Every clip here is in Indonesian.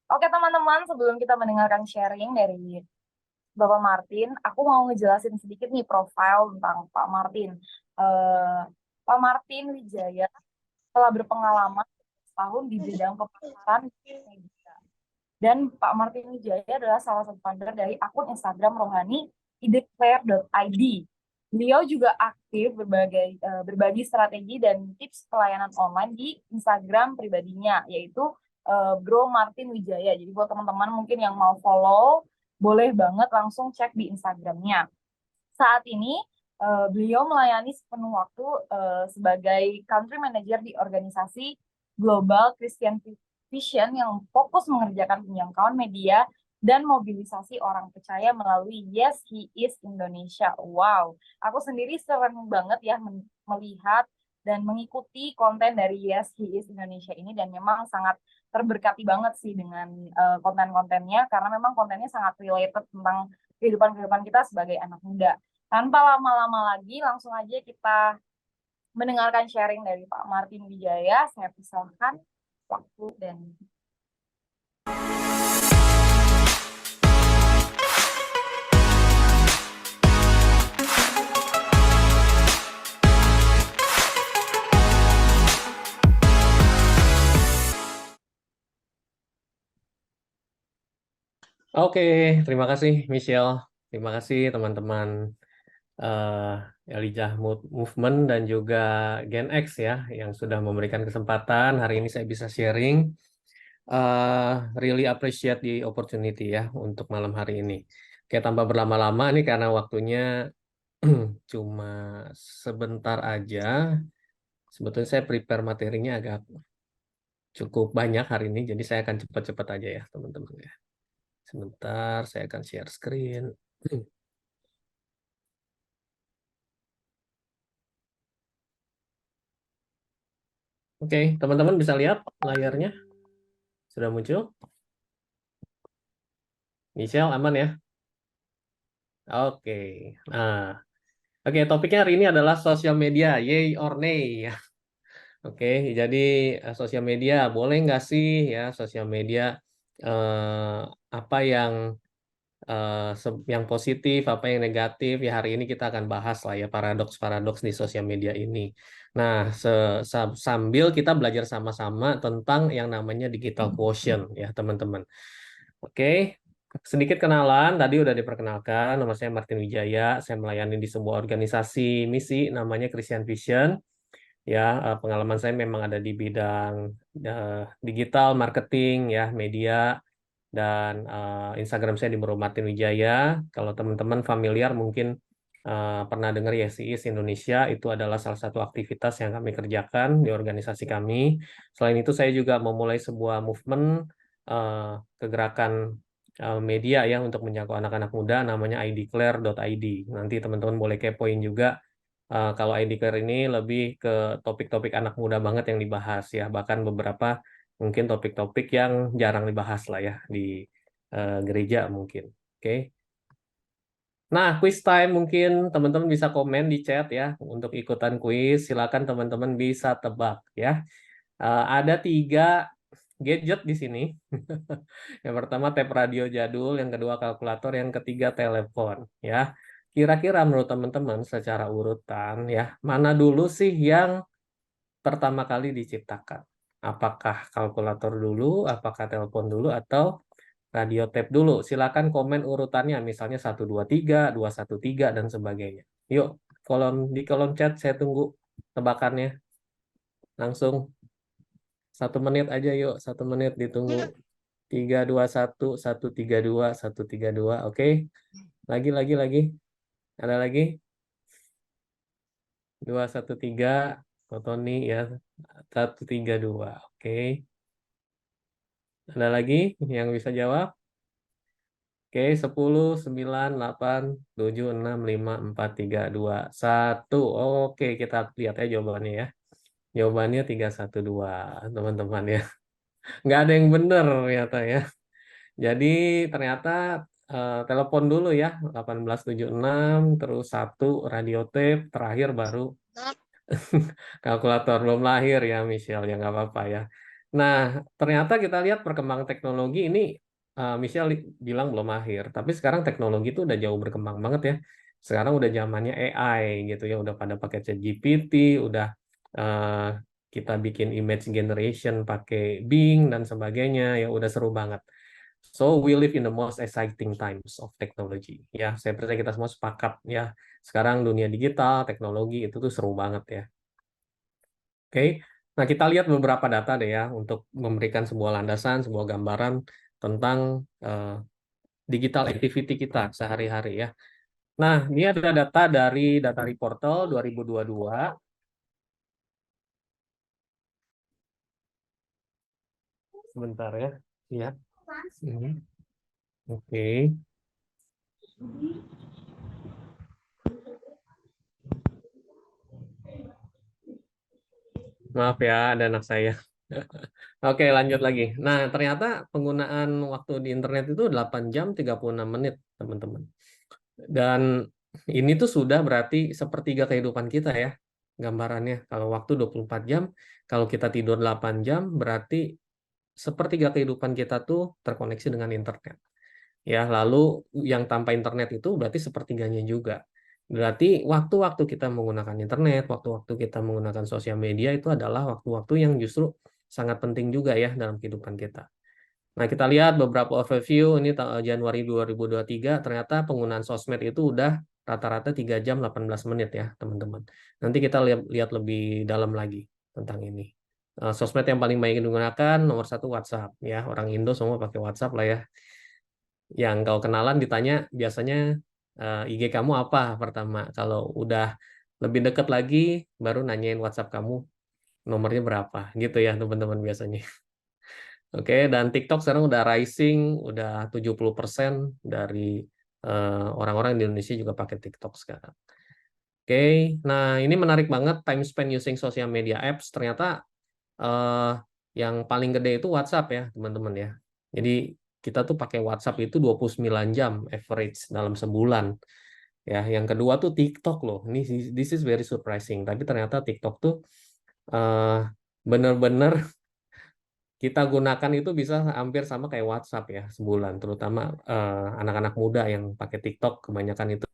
Oke teman-teman, sebelum kita mendengarkan sharing dari Bapak Martin, aku mau ngejelasin sedikit nih profil tentang Pak Martin. Eh, Pak Martin Wijaya telah berpengalaman tahun di bidang pemasaran media. Dan Pak Martin Wijaya adalah salah satu founder dari akun Instagram rohani ideclare.id. Beliau juga aktif berbagi strategi dan tips pelayanan online di Instagram pribadinya, yaitu Bro Martin Wijaya. Jadi buat teman-teman mungkin yang mau follow, boleh banget langsung cek di Instagramnya. Saat ini beliau melayani sepenuh waktu sebagai country manager di organisasi Global Christian Vision yang fokus mengerjakan penjangkauan media dan mobilisasi orang percaya melalui Yes He Is Indonesia. Wow, aku sendiri sering banget ya melihat dan mengikuti konten dari Yes He Is Indonesia ini, dan memang sangat terberkati banget sih dengan konten-kontennya, karena memang kontennya sangat related tentang kehidupan-kehidupan kita sebagai anak muda. Tanpa lama-lama lagi, langsung aja kita mendengarkan sharing dari Pak Martin Wijaya. Saya persilahkan waktu dan Oke, terima kasih Michelle. Terima kasih teman-teman Elijah Movement dan juga Gen X ya yang sudah memberikan kesempatan hari ini saya bisa sharing. Really appreciate the opportunity ya untuk malam hari ini. Oke, tanpa berlama-lama nih karena waktunya cuma sebentar aja. Sebetulnya saya prepare materinya agak cukup banyak hari ini, jadi saya akan cepat-cepat aja ya teman-teman ya. Sebentar, saya akan share screen. Oke, teman-teman bisa lihat layarnya? Sudah muncul? Michelle, aman ya? Oke. Nah, oke, topiknya hari ini adalah sosial media, yay or nay ya. Oke, jadi sosial media boleh nggak sih ya sosial media apa yang positif, apa yang negatif ya hari ini kita akan bahas lah ya paradoks-paradoks di sosial media ini. Nah, sambil kita belajar sama-sama tentang yang namanya digital quotient ya teman-teman. Oke, sedikit kenalan tadi udah diperkenalkan. Nama saya Martin Wijaya, saya melayani di sebuah organisasi misi namanya Christian Vision. Ya, pengalaman saya memang ada di bidang digital marketing ya, media dan Instagram saya di Bro Martin Wijaya. Kalau teman-teman familiar mungkin pernah dengar YSIS Indonesia, itu adalah salah satu aktivitas yang kami kerjakan di organisasi kami. Selain itu saya juga memulai sebuah movement kegerakan media ya untuk menjangkau anak-anak muda namanya ideclare.id. Nanti teman-teman boleh kepoin juga. Kalau ideclare ini lebih ke topik-topik anak muda banget yang dibahas ya, bahkan beberapa mungkin topik-topik yang jarang dibahas lah ya di gereja mungkin. Oke. Nah, quiz time mungkin teman-teman bisa komen di chat ya untuk ikutan quiz. Silakan teman-teman bisa tebak ya. Ada 3 gadget di sini. Yang pertama tape radio jadul, yang kedua kalkulator, yang ketiga telepon ya. Kira-kira menurut teman-teman secara urutan ya, mana dulu sih yang pertama kali diciptakan? Apakah kalkulator dulu, apakah telepon dulu, atau radio tape dulu? Silakan komen urutannya, misalnya 1 2 3 2 1 3 dan sebagainya. Yuk, di kolom chat saya tunggu tebakannya. Langsung 1 menit aja yuk, 1 menit ditunggu. 3 2 1 1 3 2 1 3 2, oke? Lagi. Ada lagi? 2 1 3, Tony ya. 1 3 2, oke. Ada lagi yang bisa jawab? Oke, 10 9 8 7 6 5 4 3 2 1. Oke, kita lihat ya jawabannya ya. Jawabannya 3 1 2, teman-teman ya. Nggak ada yang benar ternyata ya. Jadi ternyata telepon dulu ya, 1876, terus 1 radio tape, terakhir baru kalkulator. Belum lahir ya Michelle, ya nggak apa-apa ya. Nah, ternyata kita lihat perkembangan teknologi ini, Michelle bilang belum akhir, tapi sekarang teknologi itu udah jauh berkembang banget ya. Sekarang udah zamannya AI gitu ya, udah pada pakai ChatGPT, udah eh, kita bikin image generation pakai Bing dan sebagainya, ya udah seru banget. So we live in the most exciting times of technology. Ya, saya percaya kita semua sepakat ya. Sekarang dunia digital, teknologi itu tuh seru banget ya. Oke, nah kita lihat beberapa data deh ya untuk memberikan sebuah landasan, sebuah gambaran tentang eh, digital activity kita sehari-hari ya. Nah, ini ada data dari Data Reportal 2022. Sebentar ya. Ya. Ini. Oke. Maaf ya, ada anak saya. Oke, lanjut lagi. Nah, ternyata penggunaan waktu di internet itu 8 jam 36 menit, teman-teman. Dan ini tuh sudah berarti sepertiga kehidupan kita ya, gambarannya. Kalau waktu 24 jam, kalau kita tidur 8 jam, berarti sepertiga kehidupan kita tuh terkoneksi dengan internet. Ya, lalu yang tanpa internet itu berarti sepertiganya juga. Berarti waktu-waktu kita menggunakan internet, waktu-waktu kita menggunakan sosial media itu adalah waktu-waktu yang justru sangat penting juga ya dalam kehidupan kita. Nah, kita lihat beberapa overview ini Januari 2023 ternyata penggunaan sosmed itu udah rata-rata 3 jam 18 menit ya, teman-teman. Nanti kita lihat lihat lebih dalam lagi tentang ini. Sosmed yang paling banyak digunakan nomor satu WhatsApp ya. Orang Indo semua pakai WhatsApp lah ya. Yang kau kenalan ditanya biasanya IG kamu apa pertama. Kalau udah lebih dekat lagi baru nanyain WhatsApp kamu nomornya berapa gitu ya, teman-teman biasanya. Oke, dan TikTok sekarang udah rising, udah 70% dari orang-orang di Indonesia juga pakai TikTok sekarang. Oke, nah ini menarik banget time spend using social media apps. Ternyata eh, yang paling gede itu WhatsApp ya, teman-teman ya. Jadi kita tuh pakai WhatsApp itu 29 jam average dalam sebulan. Ya, yang kedua tuh TikTok loh. Ini this is very surprising. Tapi ternyata TikTok tuh eh, bener-bener kita gunakan itu bisa hampir sama kayak WhatsApp ya sebulan, terutama anak-anak muda yang pakai TikTok kebanyakan itu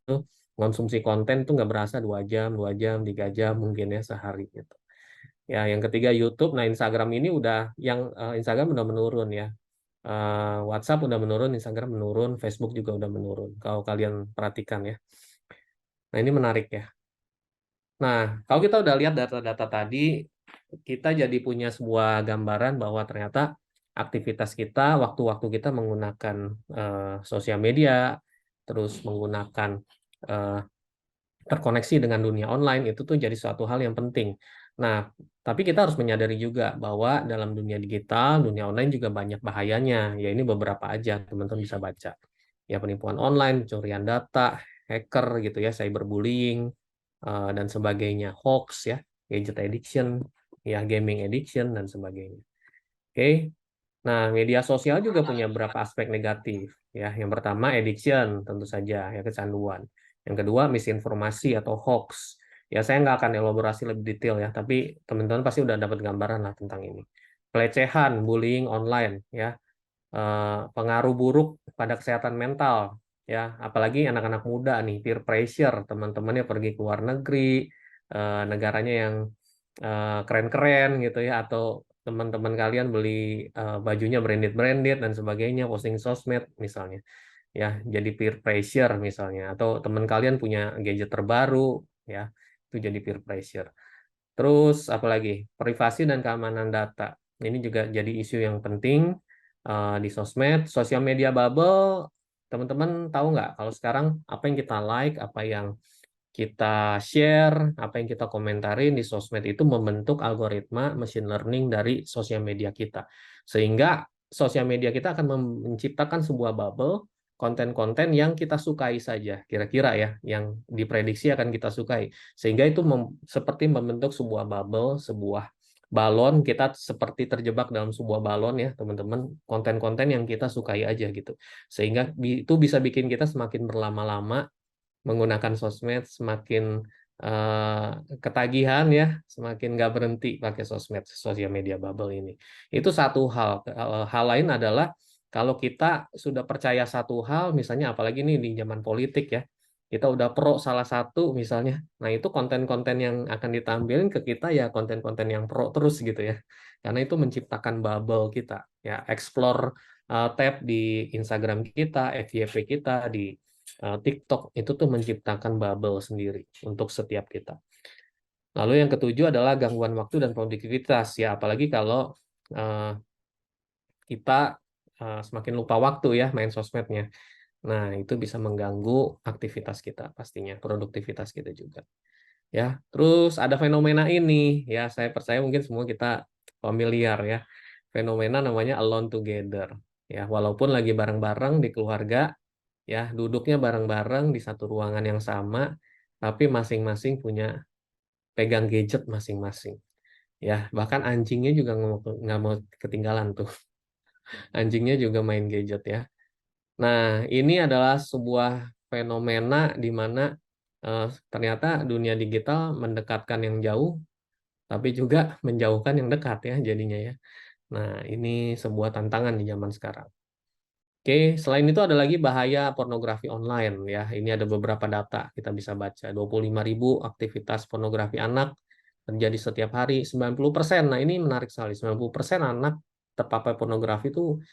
konsumsi konten tuh nggak berasa 2 jam, 3 jam mungkin ya sehari gitu. Ya, yang ketiga YouTube. Nah, Instagram ini udah yang Instagram udah menurun ya. WhatsApp udah menurun, Instagram menurun, Facebook juga udah menurun. Kalau kalian perhatikan ya. Nah, ini menarik ya. Nah, kalau kita udah lihat data-data tadi, kita jadi punya sebuah gambaran bahwa ternyata aktivitas kita, waktu-waktu kita menggunakan sosial media, terus menggunakan eh, terkoneksi dengan dunia online itu tuh jadi suatu hal yang penting. Nah, tapi kita harus menyadari juga bahwa dalam dunia digital, dunia online juga banyak bahayanya. Ya ini beberapa aja teman-teman bisa baca. Ya penipuan online, pencurian data, hacker gitu ya, cyberbullying dan sebagainya, hoax ya, gadget addiction, ya gaming addiction dan sebagainya. Oke. Nah, media sosial juga punya beberapa aspek negatif. Ya, yang pertama addiction, tentu saja, ya kecanduan. Yang kedua misinformasi atau hoax. Ya, saya nggak akan elaborasi lebih detail ya, tapi teman-teman pasti udah dapat gambaran lah tentang ini. Pelecehan, bullying online, ya, pengaruh buruk pada kesehatan mental, ya, apalagi anak-anak muda nih, peer pressure, teman-temannya pergi ke luar negeri, negaranya yang keren-keren gitu ya, atau teman-teman kalian beli bajunya branded-branded dan sebagainya, posting sosmed misalnya, ya, jadi peer pressure misalnya, atau teman kalian punya gadget terbaru, ya, itu jadi peer pressure. Terus apalagi privasi dan keamanan data. Ini juga jadi isu yang penting di sosmed. Sosial media bubble, teman-teman tahu nggak kalau sekarang apa yang kita like, apa yang kita share, apa yang kita komentarin di sosmed itu membentuk algoritma machine learning dari sosial media kita. Sehingga sosial media kita akan menciptakan sebuah bubble konten-konten yang kita sukai saja, kira-kira ya, yang diprediksi akan kita sukai. Sehingga itu seperti membentuk sebuah bubble, sebuah balon, kita seperti terjebak dalam sebuah balon ya, teman-teman, konten-konten yang kita sukai aja gitu. Sehingga itu bisa bikin kita semakin berlama-lama menggunakan sosmed, semakin eh, ketagihan ya, semakin nggak berhenti pakai sosmed, sosial media bubble ini. Itu satu hal. Hal lain adalah kalau kita sudah percaya satu hal, misalnya apalagi nih di zaman politik ya, kita udah pro salah satu misalnya, nah itu konten-konten yang akan ditampilkan ke kita ya konten-konten yang pro terus gitu ya, karena itu menciptakan bubble kita ya, explore tab di Instagram kita, FYP kita di TikTok itu tuh menciptakan bubble sendiri untuk setiap kita. Lalu yang ketujuh adalah gangguan waktu dan produktivitas ya, apalagi kalau eh, kita semakin lupa waktu ya main sosmednya. Nah, itu bisa mengganggu aktivitas kita pastinya, produktivitas kita juga. Ya, terus ada fenomena ini ya, saya percaya mungkin semua kita familiar ya. Fenomena namanya alone together. Ya, walaupun lagi bareng-bareng di keluarga, ya duduknya bareng-bareng di satu ruangan yang sama, tapi masing-masing punya pegang gadget masing-masing. Ya, bahkan anjingnya juga nggak mau ketinggalan tuh. Anjingnya juga main gadget ya. Nah, ini adalah sebuah fenomena di mana ternyata dunia digital mendekatkan yang jauh, tapi juga menjauhkan yang dekat ya jadinya ya. Nah, ini sebuah tantangan di zaman sekarang. Oke, selain itu ada lagi bahaya pornografi online ya. Ini ada beberapa data kita bisa baca. 25.000 aktivitas pornografi anak terjadi setiap hari, 90%. Nah, ini menarik sekali. 90% anak terpapar pornografi itu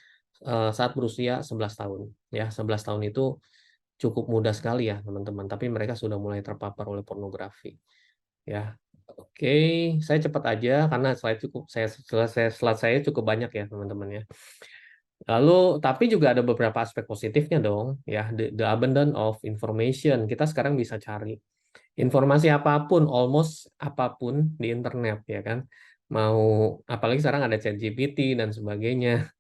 saat berusia 11 tahun. Ya, 11 tahun itu cukup mudah sekali ya, teman-teman. Tapi mereka sudah mulai terpapar oleh pornografi. Ya, oke. Saya cepat aja karena slide saya cukup banyak ya, teman-teman ya. Lalu, tapi juga ada beberapa aspek positifnya dong, ya. The abundance of information. Kita sekarang bisa cari informasi apapun, almost apapun di internet, ya kan. Mau, apalagi sekarang ada ChatGPT dan sebagainya.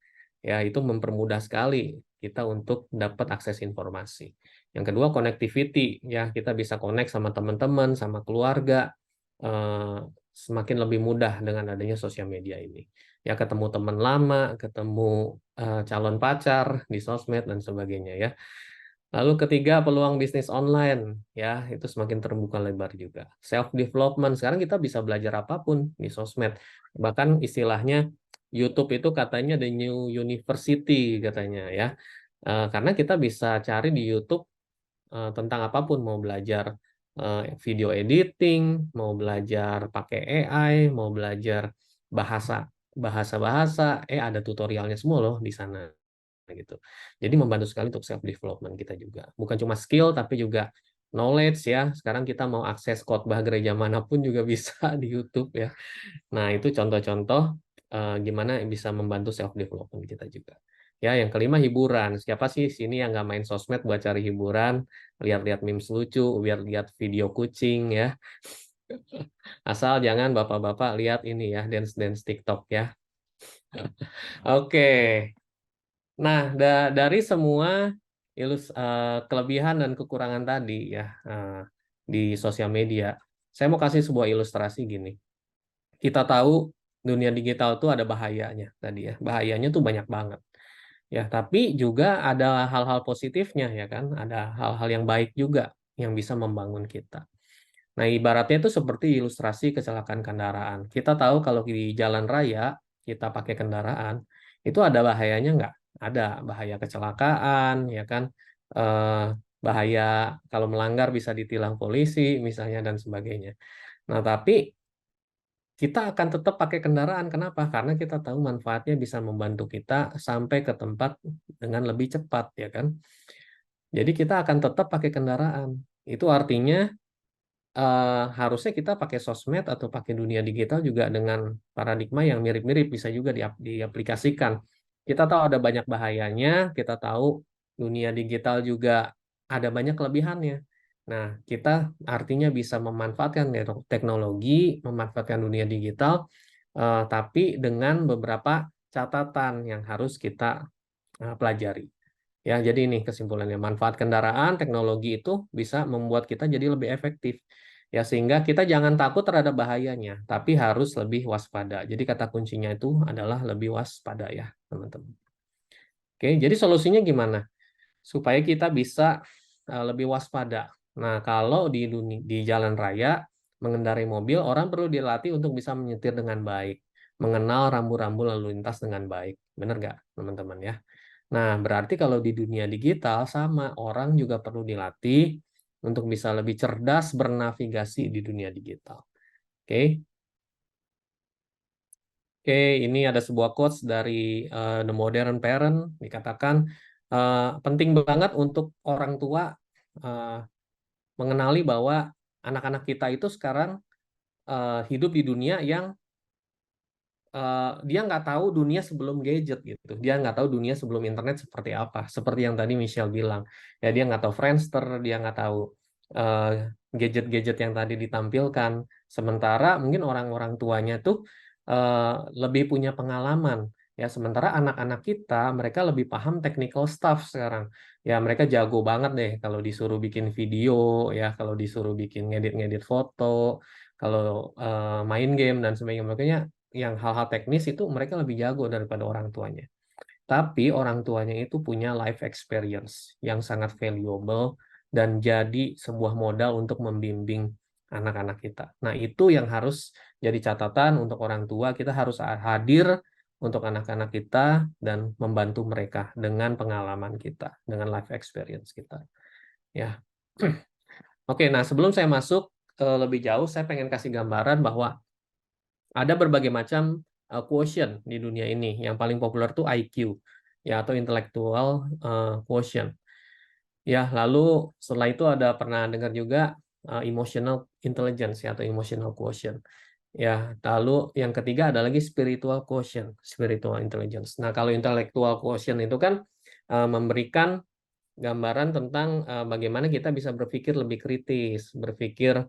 Ya, itu mempermudah sekali kita untuk dapat akses informasi. Yang kedua, connectivity. Ya, kita bisa connect sama teman-teman, sama keluarga. eh, Semakin lebih mudah dengan adanya sosial media ini. Ya, ketemu teman lama, ketemu calon pacar di sosmed dan sebagainya ya. Lalu ketiga, peluang bisnis online ya, itu semakin terbuka lebar juga. Self development, sekarang kita bisa belajar apapun di sosmed. Bahkan istilahnya YouTube itu katanya the new university katanya ya. Karena kita bisa cari di YouTube tentang apapun, mau belajar video editing, mau belajar pakai AI, mau belajar bahasa bahasa-bahasa, ada tutorialnya semua loh di sana gitu. Jadi membantu sekali untuk self development kita juga. Bukan cuma skill tapi juga knowledge ya. Sekarang kita mau akses khotbah gereja manapun juga bisa di YouTube ya. Nah, itu contoh-contoh gimana bisa membantu self development kita juga. Ya, yang kelima hiburan. Siapa sih sini yang nggak main sosmed buat cari hiburan, lihat-lihat memes lucu, biar lihat video kucing ya. Asal jangan bapak-bapak lihat ini ya, dance-dance TikTok ya. Oke. Nah, dari semua kelebihan dan kekurangan tadi ya di sosial media, saya mau kasih sebuah ilustrasi gini. Kita tahu dunia digital tuh ada bahayanya tadi ya. Bahayanya tuh banyak banget. Ya, tapi juga ada hal-hal positifnya ya kan. Ada hal-hal yang baik juga yang bisa membangun kita. Nah, ibaratnya itu seperti ilustrasi kecelakaan kendaraan. Kita tahu kalau di jalan raya kita pakai kendaraan, itu ada bahayanya nggak? Ada bahaya kecelakaan, ya kan? Eh, Bahaya kalau melanggar bisa ditilang polisi, misalnya dan sebagainya. Nah, tapi kita akan tetap pakai kendaraan. Kenapa? Karena kita tahu manfaatnya bisa membantu kita sampai ke tempat dengan lebih cepat, ya kan? Jadi kita akan tetap pakai kendaraan. Itu artinya harusnya kita pakai sosmed atau pakai dunia digital juga dengan paradigma yang mirip-mirip bisa juga diaplikasikan. Kita tahu ada banyak bahayanya, kita tahu dunia digital juga ada banyak kelebihannya. Nah, kita artinya bisa memanfaatkan teknologi, memanfaatkan dunia digital, tapi dengan beberapa catatan yang harus kita pelajari. Ya, jadi ini kesimpulannya, manfaat kendaraan, teknologi itu bisa membuat kita jadi lebih efektif. Ya, sehingga kita jangan takut terhadap bahayanya, tapi harus lebih waspada. Jadi kata kuncinya itu adalah lebih waspada ya, teman-teman. Oke, jadi solusinya gimana? Supaya kita bisa lebih waspada. Nah, kalau di jalan raya mengendarai mobil, orang perlu dilatih untuk bisa menyetir dengan baik, mengenal rambu-rambu lalu lintas dengan baik. Benar nggak, teman-teman ya? Nah, berarti kalau di dunia digital sama, orang juga perlu dilatih untuk bisa lebih cerdas bernavigasi di dunia digital. Oke. Oke, ini ada sebuah quotes dari The Modern Parent, dikatakan penting banget untuk orang tua eh, mengenali bahwa anak-anak kita itu sekarang hidup di dunia yang dia nggak tahu dunia sebelum gadget gitu. Dia nggak tahu dunia sebelum internet seperti apa. Seperti yang tadi Michelle bilang. Ya dia nggak tahu Friendster, dia nggak tahu eh, gadget-gadget yang tadi ditampilkan. Sementara mungkin orang-orang tuanya tuh eh, lebih punya pengalaman. Ya sementara anak-anak kita mereka lebih paham technical stuff sekarang. Ya mereka jago banget deh kalau disuruh bikin video, ya kalau disuruh bikin ngedit-ngedit foto, kalau main game dan sebagainya. Makanya yang hal-hal teknis itu mereka lebih jago daripada orang tuanya. Tapi orang tuanya itu punya life experience yang sangat valuable dan jadi sebuah modal untuk membimbing anak-anak kita. Nah, itu yang harus jadi catatan untuk orang tua. Kita harus hadir untuk anak-anak kita dan membantu mereka dengan pengalaman kita, dengan life experience kita. Ya. Oke, nah sebelum saya masuk lebih jauh, saya pengen kasih gambaran bahwa ada berbagai macam quotient di dunia ini. Yang paling populer tuh IQ, ya atau intellectual quotient. Ya, lalu setelah itu ada pernah dengar juga emotional intelligence ya atau emotional quotient. Ya, lalu yang ketiga ada lagi spiritual quotient, spiritual intelligence. Nah, kalau intellectual quotient itu kan memberikan gambaran tentang bagaimana kita bisa berpikir lebih kritis, berpikir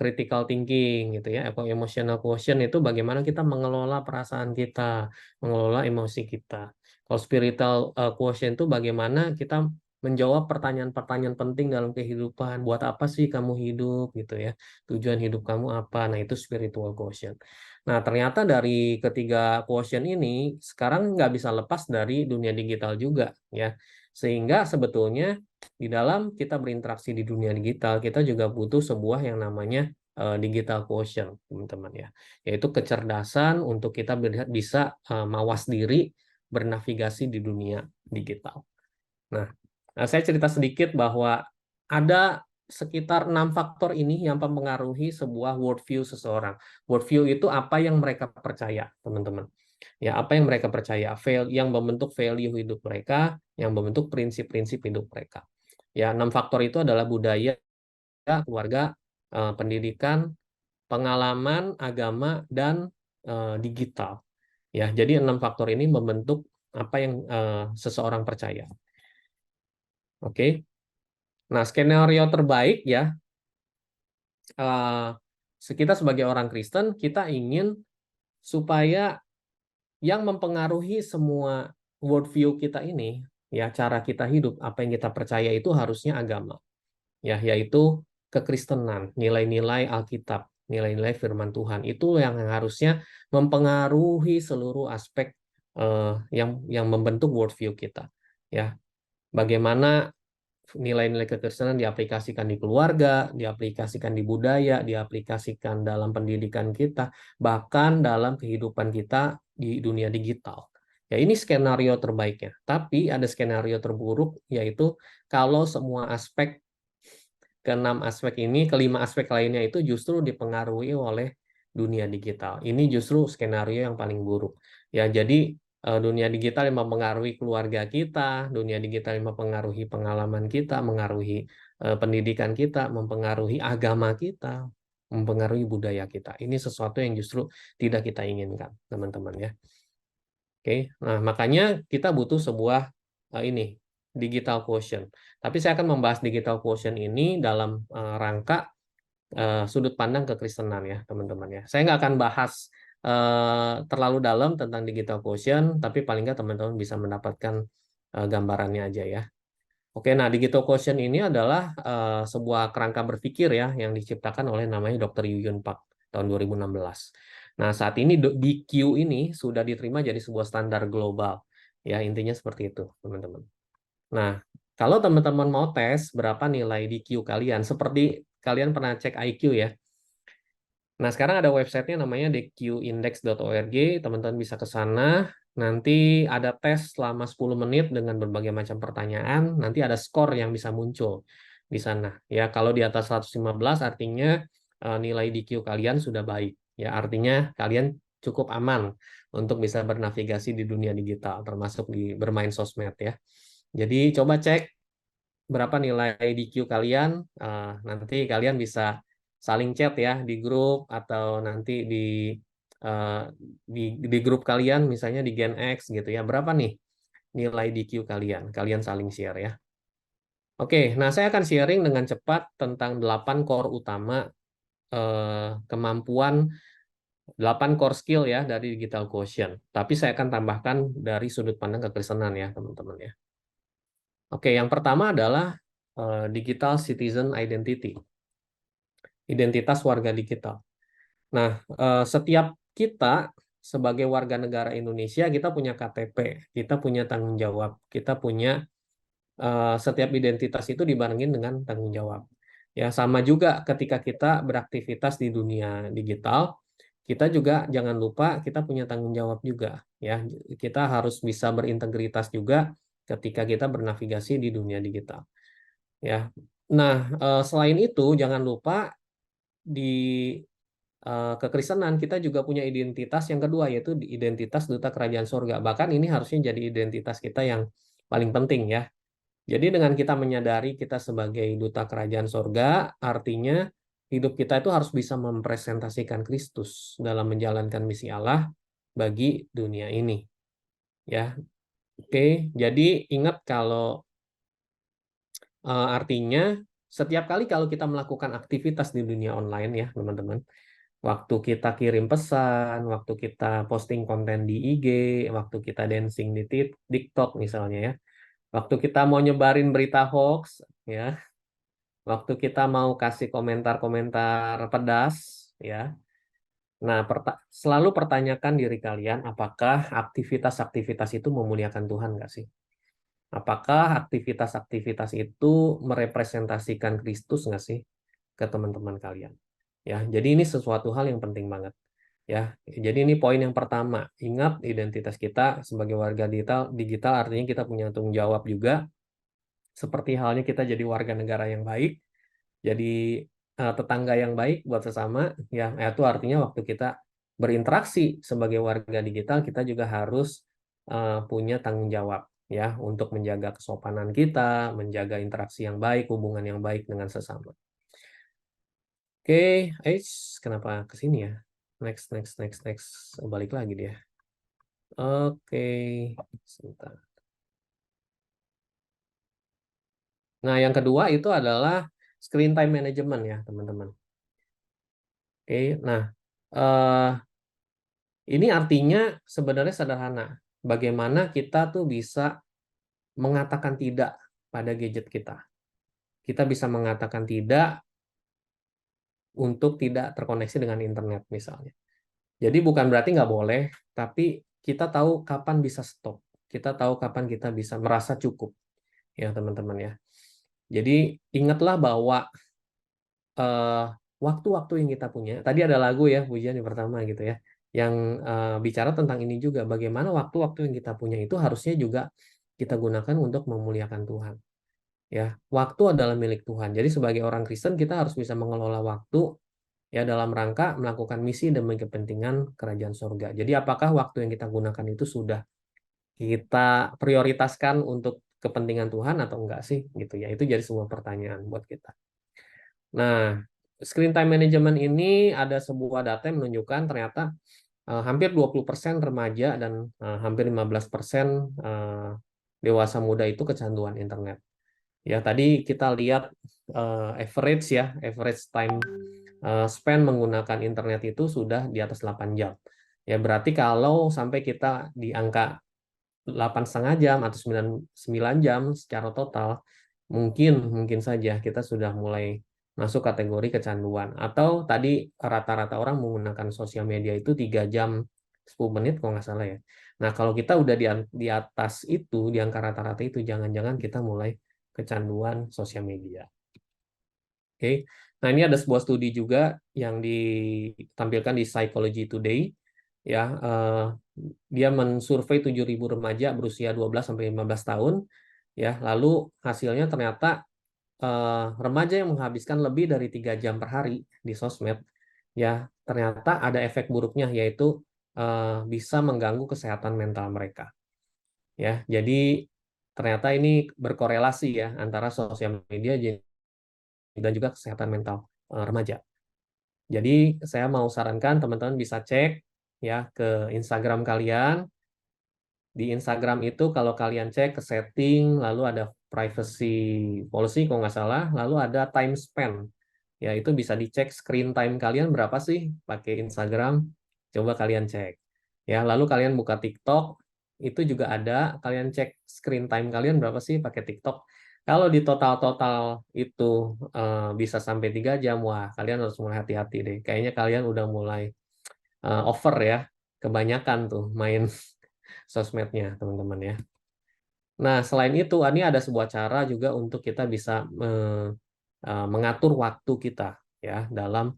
critical thinking gitu ya. Atau emotional quotient itu bagaimana kita mengelola perasaan kita, mengelola emosi kita. Kalau spiritual quotient itu bagaimana kita menjawab pertanyaan-pertanyaan penting dalam kehidupan. Buat apa sih kamu hidup gitu ya? Tujuan hidup kamu apa? Nah, itu spiritual quotient. Nah, ternyata dari ketiga quotient ini sekarang nggak bisa lepas dari dunia digital juga ya. Sehingga sebetulnya di dalam kita berinteraksi di dunia digital, kita juga butuh sebuah yang namanya digital quotient, teman-teman ya. Yaitu kecerdasan untuk kita bisa mawas diri bernavigasi di dunia digital. Nah, saya cerita sedikit bahwa ada sekitar 6 faktor ini yang mempengaruhi sebuah worldview seseorang. Worldview itu apa yang mereka percaya, teman-teman. Ya, apa yang mereka percaya, yang membentuk value hidup mereka, yang membentuk prinsip-prinsip hidup mereka. Ya, 6 faktor itu adalah budaya, keluarga, pendidikan, pengalaman, agama, dan digital. Ya, jadi 6 faktor ini membentuk apa yang seseorang percaya. Oke. Nah, skenario terbaik ya, eh, kita sebagai orang Kristen, kita ingin supaya yang mempengaruhi semua worldview kita ini, ya cara kita hidup, apa yang kita percaya itu harusnya agama, ya yaitu kekristenan, nilai-nilai Alkitab, nilai-nilai Firman Tuhan itu yang harusnya mempengaruhi seluruh aspek yang membentuk worldview kita, ya. Bagaimana nilai-nilai kekristenan diaplikasikan di keluarga, diaplikasikan di budaya, diaplikasikan dalam pendidikan kita, bahkan dalam kehidupan kita di dunia digital. Ya, ini skenario terbaiknya. Tapi ada skenario terburuk, yaitu kalau semua aspek, ke 6 aspek ini, ke 5 aspek lainnya itu justru dipengaruhi oleh dunia digital. Ini justru skenario yang paling buruk. Ya, jadi dunia digital yang mempengaruhi keluarga kita, dunia digital yang mempengaruhi pengalaman kita, mengaruhi pendidikan kita, mempengaruhi agama kita, mempengaruhi budaya kita. Ini sesuatu yang justru tidak kita inginkan, teman-teman ya. Oke, nah makanya kita butuh sebuah ini digital quotient. Tapi saya akan membahas digital quotient ini dalam rangka sudut pandang kekristenan ya, teman-teman ya. Saya nggak akan bahas terlalu dalam tentang digital quotient, tapi paling nggak teman-teman bisa mendapatkan gambarannya aja ya. Oke, nah digital quotient ini adalah sebuah kerangka berpikir ya yang diciptakan oleh namanya Dr. Yuyun Pak tahun 2016. Nah, saat ini DQ ini sudah diterima jadi sebuah standar global. Ya, intinya seperti itu, teman-teman. Nah, Kalau teman-teman mau tes berapa nilai di IQ kalian, seperti kalian pernah cek IQ ya. Nah, sekarang ada websitenya namanya dqindex.org, teman-teman bisa ke sana. Nanti ada tes selama 10 menit dengan berbagai macam pertanyaan, nanti ada skor yang bisa muncul di sana. Ya, kalau di atas 115 artinya nilai DQ kalian sudah baik. Ya, artinya kalian cukup aman untuk bisa bernavigasi di dunia digital, termasuk di bermain sosmed ya. Jadi coba cek berapa nilai DQ kalian, nanti kalian bisa saling chat ya di grup atau nanti eh, di grup kalian misalnya di Gen X gitu ya. Berapa nih nilai DQ kalian? Kalian saling share ya. Oke, nah saya akan sharing dengan cepat tentang 8 core utama kemampuan 8 core skill ya dari digital quotient. Tapi saya akan tambahkan dari sudut pandang kekristenan ya, teman-teman ya. Oke, yang pertama adalah digital citizen identity, identitas warga digital. Nah, setiap kita sebagai warga negara Indonesia, kita punya KTP, kita punya tanggung jawab, kita punya setiap identitas itu dibarengin dengan tanggung jawab. Ya, sama juga ketika kita beraktivitas di dunia digital, kita juga jangan lupa kita punya tanggung jawab juga. Ya, kita harus bisa berintegritas juga ketika kita bernavigasi di dunia digital. Ya, nah selain itu jangan lupa di kekristenan kita juga punya identitas yang kedua yaitu identitas duta kerajaan surga. Bahkan ini harusnya jadi identitas kita yang paling penting ya. Jadi dengan kita menyadari kita sebagai duta kerajaan surga, artinya hidup kita itu harus bisa mempresentasikan Kristus dalam menjalankan misi Allah bagi dunia ini. Ya, oke. Jadi ingat kalau artinya setiap kali kalau kita melakukan aktivitas di dunia online ya, teman-teman, waktu kita kirim pesan, waktu kita posting konten di IG, waktu kita dancing di TikTok misalnya ya, waktu kita mau nyebarin berita hoax, ya, waktu kita mau kasih komentar-komentar pedas, ya. Nah, selalu pertanyakan diri kalian, apakah aktivitas-aktivitas itu memuliakan Tuhan nggak sih? Apakah aktivitas-aktivitas itu merepresentasikan Kristus nggak sih ke teman-teman kalian? Ya, jadi ini sesuatu hal yang penting banget. Ya, jadi ini poin yang pertama. Ingat identitas kita sebagai warga digital artinya kita punya tanggung jawab juga. Seperti halnya kita jadi warga negara yang baik, jadi tetangga yang baik buat sesama. Ya, itu artinya waktu kita berinteraksi sebagai warga digital, kita juga harus punya tanggung jawab ya untuk menjaga kesopanan kita, menjaga interaksi yang baik, hubungan yang baik dengan sesama. Oke, kenapa ke sini ya? Next, next, next, next. Balik lagi dia. Oke, sebentar. Nah, yang kedua itu adalah screen time management ya, teman-teman. Oke, nah ini artinya sebenarnya sederhana. Bagaimana kita tuh bisa mengatakan tidak pada gadget kita. Kita bisa mengatakan tidak untuk tidak terkoneksi dengan internet misalnya. Jadi bukan berarti nggak boleh, tapi kita tahu kapan bisa stop. Kita tahu kapan kita bisa merasa cukup, ya teman-teman ya. Jadi ingatlah bahwa waktu-waktu yang kita punya, tadi ada lagu ya, pujian yang pertama gitu ya, yang bicara tentang ini juga, bagaimana waktu-waktu yang kita punya itu harusnya juga kita gunakan untuk memuliakan Tuhan. Ya, waktu adalah milik Tuhan. Jadi sebagai orang Kristen kita harus bisa mengelola waktu ya dalam rangka melakukan misi demi kepentingan kerajaan surga. Jadi apakah waktu yang kita gunakan itu sudah kita prioritaskan untuk kepentingan Tuhan atau enggak sih gitu ya. Itu jadi sebuah pertanyaan buat kita. Nah, screen time management ini ada sebuah data yang menunjukkan ternyata hampir 20% remaja dan hampir 15% dewasa muda itu kecanduan internet. Ya, tadi kita lihat average ya, average time spend menggunakan internet itu sudah di atas 8 jam. Ya, berarti kalau sampai kita di angka 8,5 jam atau 9 jam secara total, mungkin saja kita sudah mulai masuk kategori kecanduan. Atau tadi rata-rata orang menggunakan sosial media itu 3 jam 10 menit kalau nggak salah ya. Nah, kalau kita udah di atas itu, di angka rata-rata itu, jangan-jangan kita mulai kecanduan sosial media. Oke. Nah, ini ada sebuah studi juga yang ditampilkan di Psychology Today ya. Dia mensurvei 7.000 remaja berusia 12 sampai 15 tahun ya. Lalu hasilnya ternyata remaja yang menghabiskan lebih dari 3 jam per hari di sosmed ya, ternyata ada efek buruknya, yaitu bisa mengganggu kesehatan mental mereka ya. Jadi ternyata ini berkorelasi ya antara sosial media dan juga kesehatan mental remaja. Jadi saya mau sarankan teman-teman bisa cek ya ke Instagram kalian. Di Instagram itu kalau kalian cek ke setting, lalu ada privacy policy kalau nggak salah, lalu ada time spend. Ya, itu bisa dicek screen time kalian berapa sih pakai Instagram. Coba kalian cek. Ya, lalu kalian buka TikTok, itu juga ada, kalian cek screen time kalian berapa sih pakai TikTok. Kalau di total-total itu bisa sampai 3 jam, wah kalian harus mulai hati-hati deh. Kayaknya kalian udah mulai over ya, kebanyakan tuh main sosmednya, teman-teman ya. Nah, selain itu, ini ada sebuah cara juga untuk kita bisa mengatur waktu kita ya dalam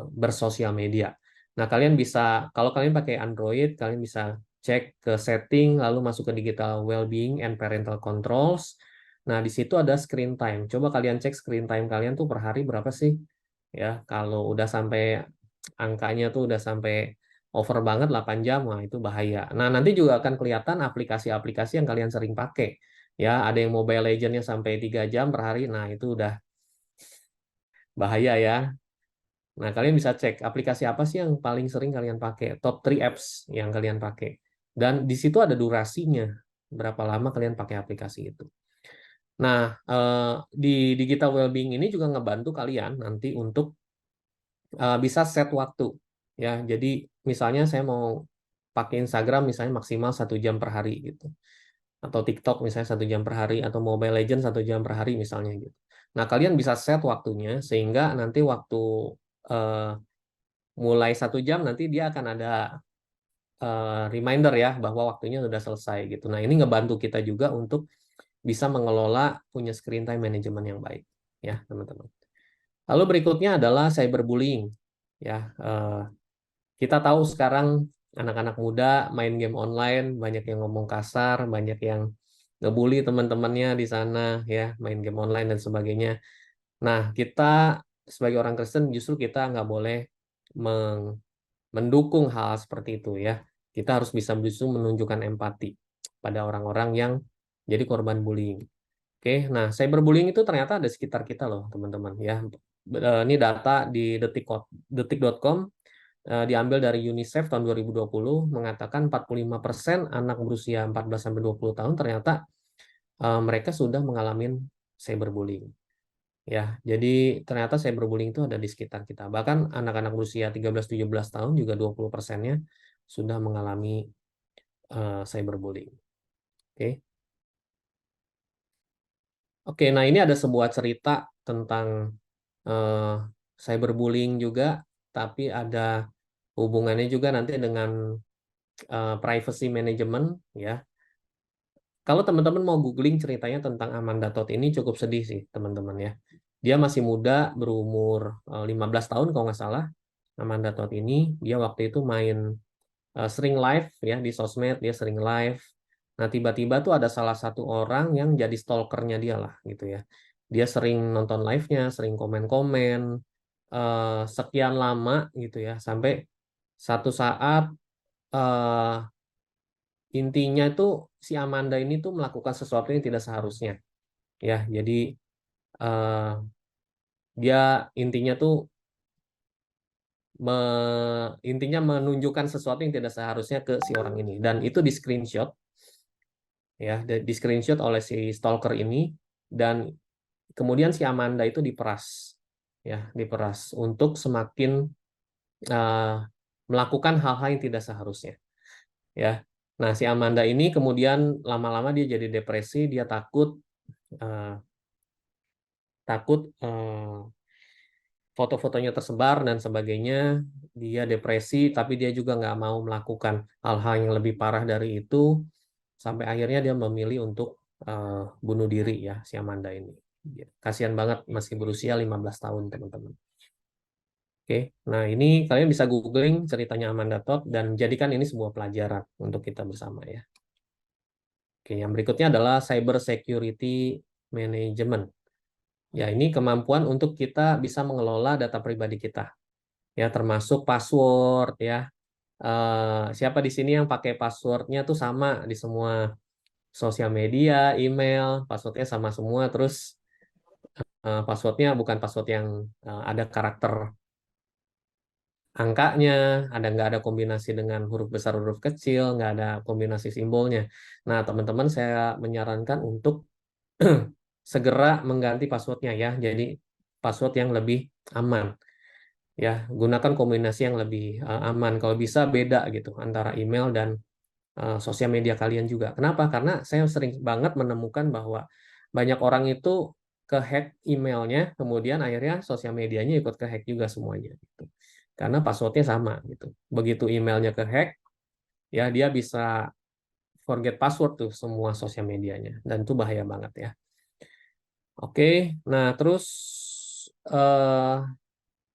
bersosial media. Nah, kalian bisa, kalau kalian pakai Android, kalian bisa cek ke setting, lalu masuk ke digital well-being and parental controls. Nah, di situ ada screen time. Coba kalian cek screen time kalian tuh per hari berapa sih? Ya, kalau udah sampai angkanya tuh udah sampai over banget 8 jam, wah itu bahaya. Nah, nanti juga akan kelihatan aplikasi-aplikasi yang kalian sering pakai. Ya, ada yang Mobile Legends-nya sampai 3 jam per hari. Nah, itu udah bahaya ya. Nah, kalian bisa cek aplikasi apa sih yang paling sering kalian pakai, top 3 apps yang kalian pakai. Dan di situ ada durasinya, berapa lama kalian pakai aplikasi itu. Nah, di digital well-being ini juga ngebantu kalian nanti untuk bisa set waktu. Ya, jadi misalnya saya mau pakai Instagram misalnya maksimal 1 jam per hari gitu. Atau TikTok misalnya 1 jam per hari, atau Mobile Legends 1 jam per hari misalnya gitu. Nah, kalian bisa set waktunya sehingga nanti waktu eh, mulai 1 jam nanti dia akan ada reminder ya bahwa waktunya sudah selesai gitu. Nah, ini ngebantu kita juga untuk bisa mengelola punya screen time management yang baik ya, teman-teman. Lalu berikutnya adalah cyberbullying ya. Kita tahu sekarang anak-anak muda main game online, banyak yang ngomong kasar, banyak yang ngebully teman-temannya di sana ya, main game online dan sebagainya. Nah, kita sebagai orang Kristen justru kita nggak boleh mendukung hal seperti itu ya. Kita harus bisa justru menunjukkan empati pada orang-orang yang jadi korban bullying. Oke, nah cyberbullying itu ternyata ada sekitar kita loh, teman-teman ya. Ini data di detik.com, diambil dari UNICEF tahun 2020, mengatakan 45% anak berusia 14 sampai 20 tahun ternyata mereka sudah mengalami cyberbullying. Ya, jadi ternyata cyberbullying itu ada di sekitar kita. Bahkan anak-anak berusia 13-17 tahun juga 20%-nya sudah mengalami cyberbullying. Oke. Oke, nah ini ada sebuah cerita tentang eh, cyberbullying juga, tapi ada hubungannya juga nanti dengan privacy management ya. Kalau teman-teman mau googling ceritanya tentang Amanda Todd ini cukup sedih sih, teman-teman ya. Dia masih muda, berumur 15 tahun kalau nggak salah. Amanda Todd ini, dia waktu itu main sering live ya di sosmed, dia sering live. Nah, tiba-tiba tuh ada salah satu orang yang jadi stalkernya dia lah gitu ya. Dia sering nonton live-nya, sering komen-komen sekian lama gitu ya, sampai satu saat eh, intinya itu si Amanda ini tuh melakukan sesuatu yang tidak seharusnya ya. Jadi eh, dia intinya tuh intinya menunjukkan sesuatu yang tidak seharusnya ke si orang ini, dan itu di screenshot ya, di screenshot oleh si stalker ini, dan kemudian si Amanda itu diperas ya, diperas untuk semakin uh, melakukan hal-hal yang tidak seharusnya ya. Nah, si Amanda ini kemudian lama-lama dia jadi depresi, dia takut uh, foto-fotonya tersebar dan sebagainya, dia depresi, tapi dia juga nggak mau melakukan hal-hal yang lebih parah dari itu, sampai akhirnya dia memilih untuk bunuh diri ya si Amanda ini. Kasihan banget masih berusia 15 tahun teman-teman. Oke, nah ini kalian bisa googling ceritanya Amanda Todd dan jadikan ini sebuah pelajaran untuk kita bersama ya. Oke, yang berikutnya adalah cyber security management. Ya, ini kemampuan untuk kita bisa mengelola data pribadi kita. Ya, termasuk password ya. Siapa di sini yang pakai passwordnya tuh sama di semua sosial media, email, passwordnya sama semua. Terus passwordnya bukan password yang ada karakter angkanya, nggak ada kombinasi dengan huruf besar, huruf kecil, nggak ada kombinasi simbolnya. Nah, teman-teman saya menyarankan untuk segera mengganti passwordnya ya. Jadi password yang lebih aman. Ya, gunakan kombinasi yang lebih aman. Kalau bisa beda gitu antara email dan sosial media kalian juga. Kenapa? Karena saya sering banget menemukan bahwa banyak orang itu ke-hack emailnya, kemudian akhirnya sosial medianya ikut ke-hack juga semuanya. Gitu. Karena passwordnya sama gitu. Begitu emailnya ke-hack, ya dia bisa forget password tuh semua sosial medianya. Dan itu bahaya banget ya. Oke, nah terus eh,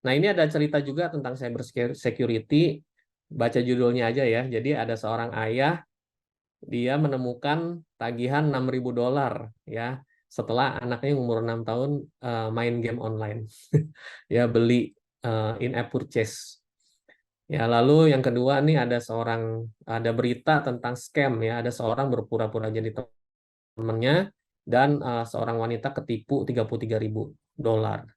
nah ini ada cerita juga tentang cyber security. Baca judulnya aja ya. Jadi ada seorang ayah, dia menemukan tagihan $6.000 ya setelah anaknya yang umur 6 tahun main game online. Ya beli in-app purchase. Ya, lalu yang kedua nih ada berita tentang scam ya, ada seorang berpura-pura jadi temannya dan seorang wanita ketipu $33.000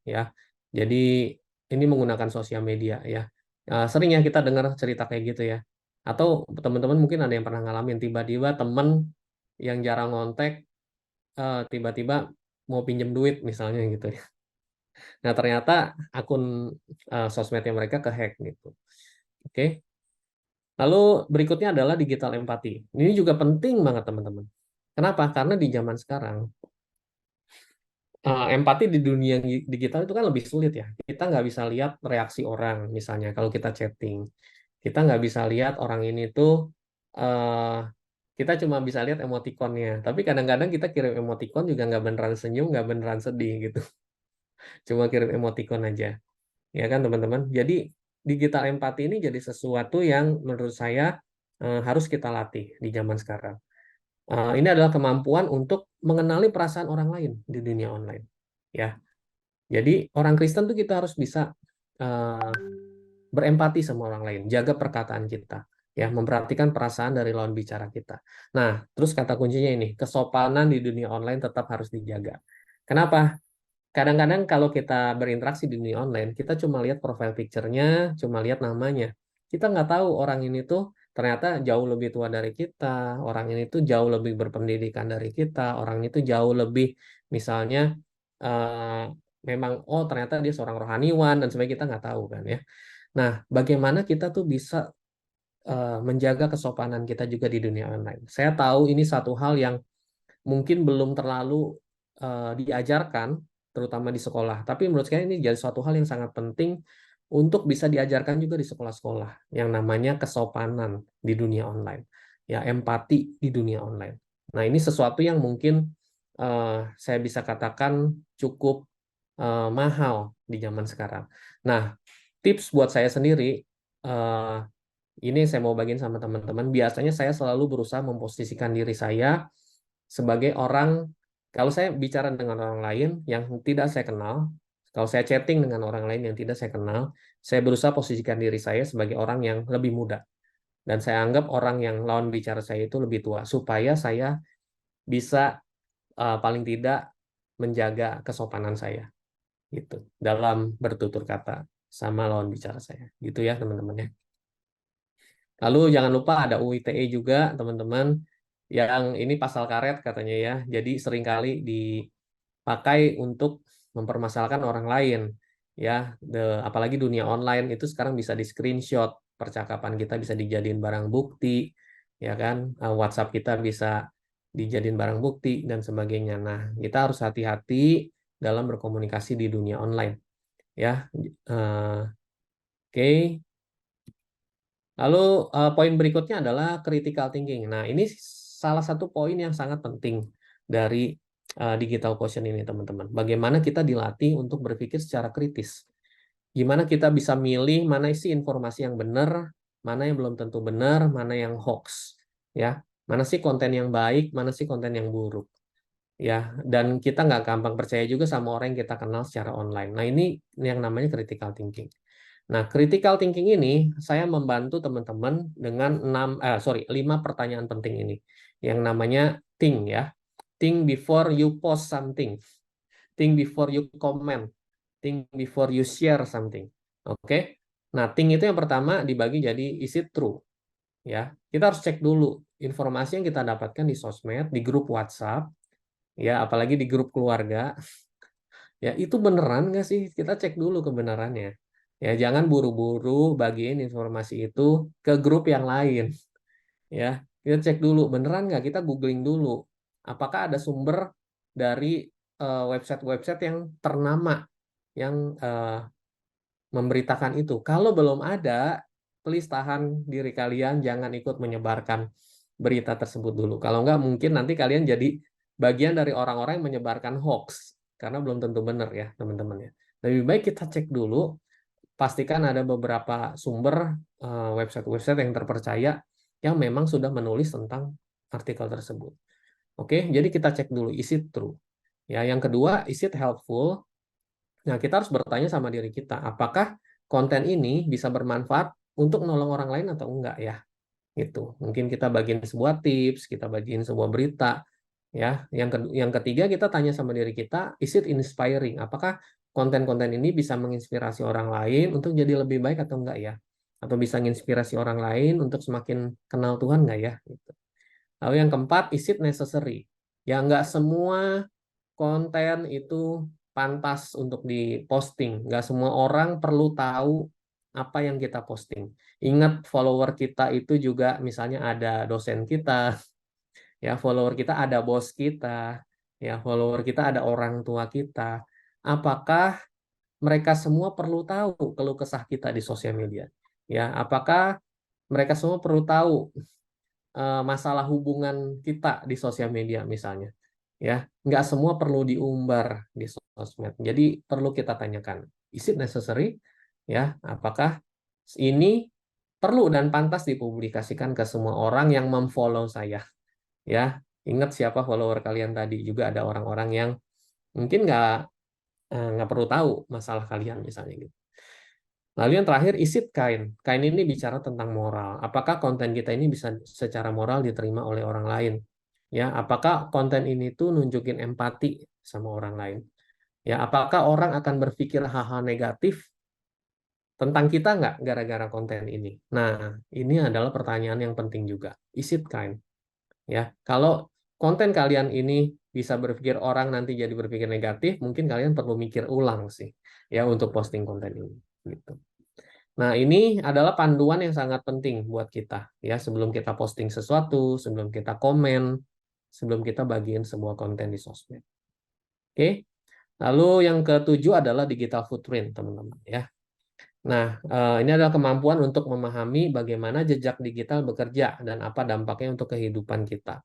ya. Jadi ini menggunakan sosial media ya. Sering ya kita dengar cerita kayak gitu ya. Atau teman-teman mungkin ada yang pernah ngalamin tiba-tiba temen yang jarang ngontek tiba-tiba mau pinjem duit misalnya gitu ya. Nah, ternyata akun sosmednya mereka kehack gitu. Oke. Lalu berikutnya adalah digital empati. Ini juga penting banget teman-teman. Kenapa? Karena di zaman sekarang empati di dunia digital itu kan lebih sulit ya. Kita nggak bisa lihat reaksi orang, misalnya kalau kita chatting. Kita nggak bisa lihat orang ini tuh, eh, kita cuma bisa lihat emotikonnya. Tapi kadang-kadang kita kirim emotikon juga nggak beneran senyum, nggak beneran sedih gitu. Cuma kirim emotikon aja. Ya kan teman-teman? Jadi digital empati ini jadi sesuatu yang menurut saya harus kita latih di zaman sekarang. Ini adalah kemampuan untuk mengenali perasaan orang lain di dunia online. Ya, jadi orang Kristen tuh kita harus bisa uh, berempati sama orang lain, jaga perkataan kita, ya, memperhatikan perasaan dari lawan bicara kita. Nah, terus kata kuncinya ini, kesopanan di dunia online tetap harus dijaga. Kenapa? Kadang-kadang kalau kita berinteraksi di dunia online, kita cuma lihat profile picture-nya, cuma lihat namanya. Kita nggak tahu orang ini tuh ternyata jauh lebih tua dari kita, orang ini tuh jauh lebih berpendidikan dari kita, orang ini tuh jauh lebih misalnya eh, memang oh ternyata dia seorang rohaniwan dan sebagainya kita nggak tahu kan ya. Nah, bagaimana kita tuh bisa menjaga kesopanan kita juga di dunia online? Saya tahu ini satu hal yang mungkin belum terlalu diajarkan, terutama di sekolah. Tapi menurut saya ini jadi suatu hal yang sangat penting untuk bisa diajarkan juga di sekolah-sekolah, yang namanya kesopanan di dunia online, ya empati di dunia online. Nah ini sesuatu yang mungkin saya bisa katakan cukup mahal di zaman sekarang. Nah tips buat saya sendiri. eh, ini saya mau bagiin sama teman-teman. Biasanya saya selalu berusaha memposisikan diri saya sebagai orang, kalau saya bicara dengan orang lain yang tidak saya kenal, kalau saya chatting dengan orang lain yang tidak saya kenal, saya berusaha posisikan diri saya sebagai orang yang lebih muda. Dan saya anggap orang yang lawan bicara saya itu lebih tua, supaya saya bisa paling tidak menjaga kesopanan saya gitu dalam bertutur kata sama lawan bicara saya. Gitu ya teman-teman ya. Lalu jangan lupa ada UU ITE juga, teman-teman, yang ini pasal karet katanya ya. Jadi seringkali dipakai untuk mempermasalahkan orang lain. Ya, apalagi dunia online itu sekarang bisa di screenshot percakapan kita bisa dijadiin barang bukti, ya kan? WhatsApp kita bisa dijadiin barang bukti dan sebagainya. Nah, kita harus hati-hati dalam berkomunikasi di dunia online. Ya, oke. Lalu poin berikutnya adalah critical thinking. Nah, ini salah satu poin yang sangat penting dari digital quotient ini, teman-teman. Bagaimana kita dilatih untuk berpikir secara kritis. Gimana kita bisa milih mana isi informasi yang benar, mana yang belum tentu benar, mana yang hoax, ya. Mana sih konten yang baik, mana sih konten yang buruk, ya. Dan kita nggak gampang percaya juga sama orang yang kita kenal secara online. Nah, ini yang namanya critical thinking. Nah, critical thinking ini saya membantu teman-teman dengan 5 pertanyaan penting ini, yang namanya think, ya. Think before you post something. Think before you comment. Think before you share something. Oke. Nah, think itu yang pertama dibagi jadi is it true? Ya, kita harus cek dulu informasi yang kita dapatkan di sosmed, di grup WhatsApp, ya, apalagi di grup keluarga, ya, itu beneran nggak sih? Kita cek dulu kebenarannya. Ya, jangan buru-buru bagiin informasi itu ke grup yang lain. Ya, kita cek dulu beneran nggak? Kita googling dulu. Apakah ada sumber dari website-website yang ternama yang memberitakan itu. Kalau belum ada, please tahan diri kalian, jangan ikut menyebarkan berita tersebut dulu. Kalau nggak, mungkin nanti kalian jadi bagian dari orang-orang yang menyebarkan hoax, karena belum tentu benar ya, teman-teman ya. Lebih baik kita cek dulu, pastikan ada beberapa sumber website-website yang terpercaya yang memang sudah menulis tentang artikel tersebut. Oke, jadi kita cek dulu, is it true? Ya, yang kedua, is it helpful? Nah, kita harus bertanya sama diri kita, apakah konten ini bisa bermanfaat untuk menolong orang lain atau enggak ya? Gitu. Mungkin kita bagiin sebuah tips, kita bagiin sebuah berita, ya. Yang ketiga, kita tanya sama diri kita, is it inspiring? Apakah konten-konten ini bisa menginspirasi orang lain untuk jadi lebih baik atau enggak ya? Atau bisa menginspirasi orang lain untuk semakin kenal Tuhan enggak ya? Gitu. Lalu yang keempat, is it necessary? Ya, enggak semua konten itu pantas untuk diposting. Nggak semua orang perlu tahu apa yang kita posting. Ingat, follower kita itu juga misalnya ada dosen kita, ya, follower kita ada bos kita, ya, follower kita ada orang tua kita. Apakah mereka semua perlu tahu keluh kesah kita di sosial media? Ya, apakah mereka semua perlu tahu masalah hubungan kita di sosial media misalnya, ya, nggak semua perlu diumbar di sosmed. Jadi perlu kita tanyakan, is it necessary? Ya, apakah ini perlu dan pantas dipublikasikan ke semua orang yang memfollow saya? Ya, ingat siapa follower kalian tadi. Juga ada orang-orang yang mungkin nggak perlu tahu masalah kalian misalnya gitu. Lalu yang terakhir, is it kind? Kind ini bicara tentang moral. Apakah konten kita ini bisa secara moral diterima oleh orang lain? Ya, apakah konten ini tuh nunjukin empati sama orang lain? Ya, apakah orang akan berpikir hal-hal negatif tentang kita nggak gara-gara konten ini? Nah, ini adalah pertanyaan yang penting juga. Is it kind? Ya, kalau konten kalian ini bisa berpikir orang nanti jadi berpikir negatif, mungkin kalian perlu mikir ulang sih, ya, untuk posting konten ini. Gitu. Nah, ini adalah panduan yang sangat penting buat kita, ya, sebelum kita posting sesuatu, sebelum kita komen, sebelum kita bagiin sebuah konten di sosmed. Oke. Lalu yang ketujuh adalah digital footprint, teman-teman, ya. Nah, ini adalah kemampuan untuk memahami bagaimana jejak digital bekerja dan apa dampaknya untuk kehidupan kita,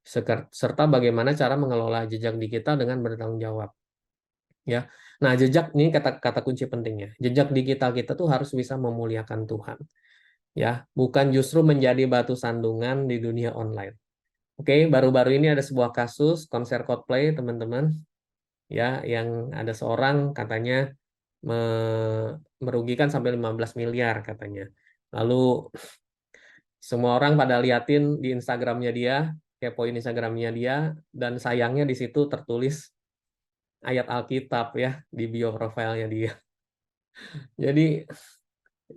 serta bagaimana cara mengelola jejak digital dengan bertanggung jawab. Ya, nah, jejak ini kata kunci pentingnya. Jejak digital kita tuh harus bisa memuliakan Tuhan, ya, bukan justru menjadi batu sandungan di dunia online. Oke, baru-baru ini ada sebuah kasus konser Coldplay, teman-teman, ya, yang ada seorang katanya merugikan sampai 15 miliar katanya. Lalu semua orang pada liatin di Instagramnya dia, kepoin Instagramnya dia, dan sayangnya di situ tertulis ayat Alkitab, ya, di bio profilnya dia. Jadi,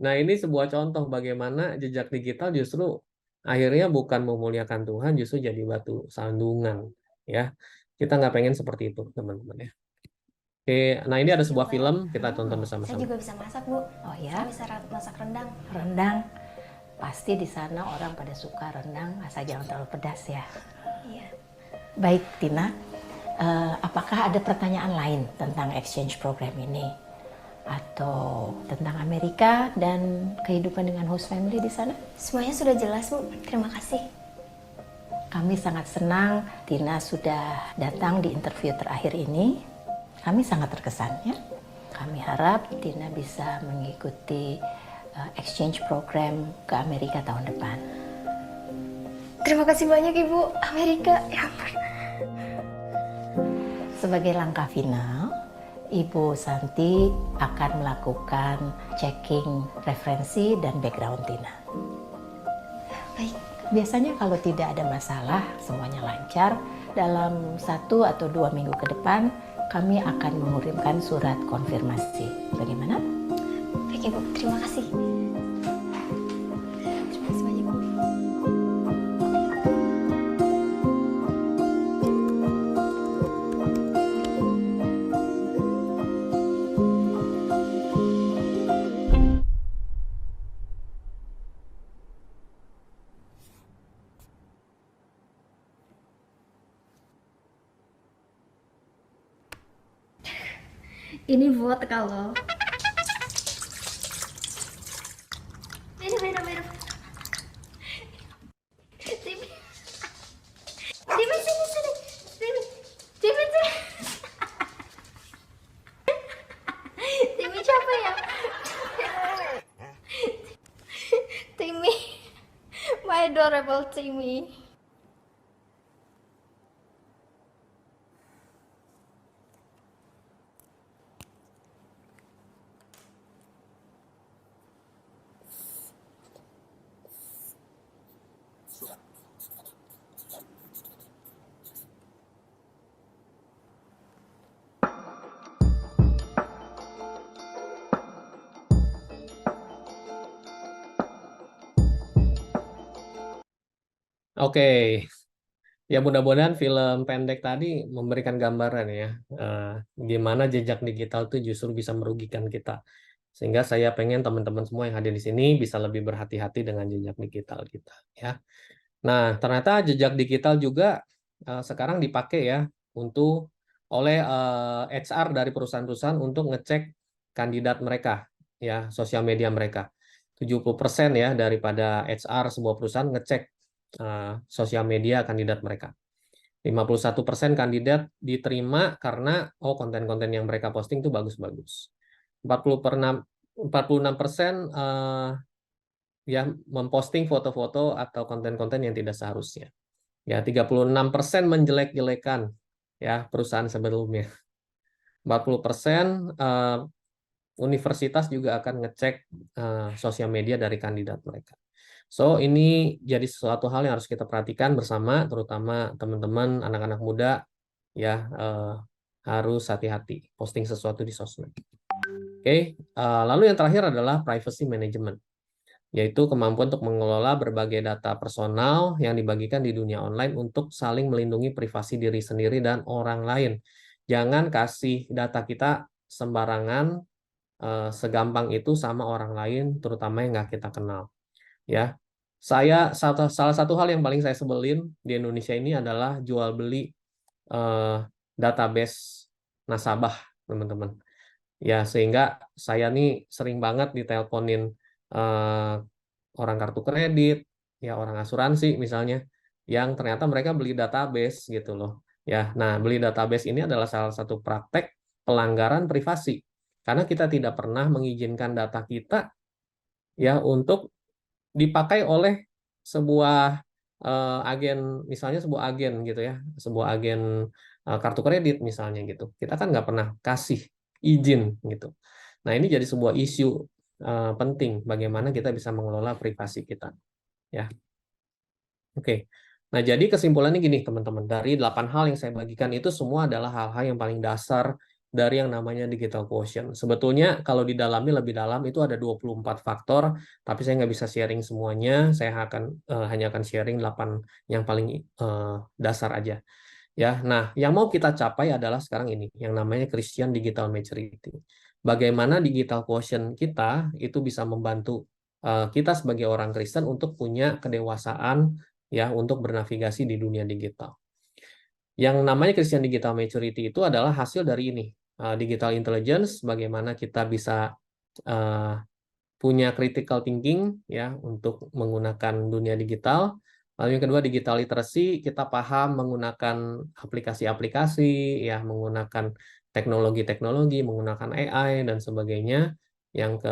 nah, ini sebuah contoh bagaimana jejak digital justru akhirnya bukan memuliakan Tuhan, justru jadi batu sandungan. Ya, kita nggak pengen seperti itu, teman-teman ya. Oke, nah, ini ada Saya sebuah juga, film, kita tonton saya bersama-sama. juga bisa masak, Bu. Oh Saya ya, bisa masak rendang. rendang. Pasti di sana orang pada suka rendang, asal jangan terlalu pedas ya. Iya. Baik, Tina. Apakah ada pertanyaan lain tentang exchange program ini? Atau tentang Amerika dan kehidupan dengan host family di sana? Semuanya sudah jelas, Bu. Terima kasih. Kami sangat senang Tina sudah datang di interview terakhir ini. Kami sangat terkesan ya. Kami harap Tina bisa mengikuti exchange program ke Amerika tahun depan. Terima kasih banyak Ibu. Amerika, ya ampun. Sebagai langkah final, Ibu Santi akan melakukan checking referensi dan background Tina. Baik. Biasanya kalau tidak ada masalah, semuanya lancar, dalam 1 atau 2 minggu ke depan, kami akan mengirimkan surat konfirmasi. Bagaimana? Baik Ibu, terima kasih. Terima kasih banyak Bu. Ini buat kalau minum. Timmy, sini. Timmy. Timmy siapa ya? Timmy, my adorable Timmy. Oke, ya mudah-mudahan film pendek tadi memberikan gambaran ya, gimana jejak digital itu justru bisa merugikan kita. Sehingga saya pengen teman-teman semua yang hadir di sini bisa lebih berhati-hati dengan jejak digital kita ya. Nah, ternyata jejak digital juga sekarang dipakai ya oleh HR dari perusahaan-perusahaan untuk ngecek kandidat mereka ya, sosial media mereka. 70% ya daripada HR sebuah perusahaan ngecek sosial media kandidat mereka. 51% kandidat diterima karena konten-konten yang mereka posting itu bagus-bagus. 46% ya memposting foto-foto atau konten-konten yang tidak seharusnya. Ya, 36% menjelek-jelekan ya perusahaan sebelumnya. 40% universitas juga akan ngecek sosial media dari kandidat mereka. So, ini jadi sesuatu hal yang harus kita perhatikan bersama, terutama teman-teman anak-anak muda ya, harus hati-hati posting sesuatu di sosmed. Oke, lalu yang terakhir adalah privacy management, yaitu kemampuan untuk mengelola berbagai data personal yang dibagikan di dunia online untuk saling melindungi privasi diri sendiri dan orang lain. Jangan kasih data kita sembarangan, segampang itu sama orang lain, terutama yang nggak kita kenal. Ya, salah satu hal yang paling saya sebelin di Indonesia ini adalah jual beli database nasabah, teman-teman. Ya, sehingga saya nih sering banget diteleponin orang kartu kredit, ya orang asuransi misalnya, yang ternyata mereka beli database gitu loh. Ya, nah beli database ini adalah salah satu praktek pelanggaran privasi karena kita tidak pernah mengizinkan data kita ya untuk dipakai oleh sebuah agen, misalnya sebuah agen gitu ya, sebuah agen kartu kredit misalnya gitu. Kita kan nggak pernah kasih izin gitu. Nah, ini jadi sebuah isu penting bagaimana kita bisa mengelola privasi kita ya. Oke. Nah, jadi kesimpulannya gini teman-teman, dari 8 hal yang saya bagikan itu semua adalah hal-hal yang paling dasar dari yang namanya digital quotient. Sebetulnya kalau didalami lebih dalam itu ada 24 faktor, tapi saya nggak bisa sharing semuanya, saya hanya akan sharing 8 yang paling dasar aja. Ya, nah yang mau kita capai adalah sekarang ini, yang namanya Christian Digital Maturity. Bagaimana digital quotient kita itu bisa membantu kita sebagai orang Kristen untuk punya kedewasaan ya untuk bernavigasi di dunia digital. Yang namanya Christian Digital Maturity itu adalah hasil dari ini, digital intelligence, bagaimana kita bisa punya critical thinking ya untuk menggunakan dunia digital, Lalu yang kedua digital literacy, kita paham menggunakan aplikasi-aplikasi, ya, menggunakan teknologi-teknologi, menggunakan AI dan sebagainya. Yang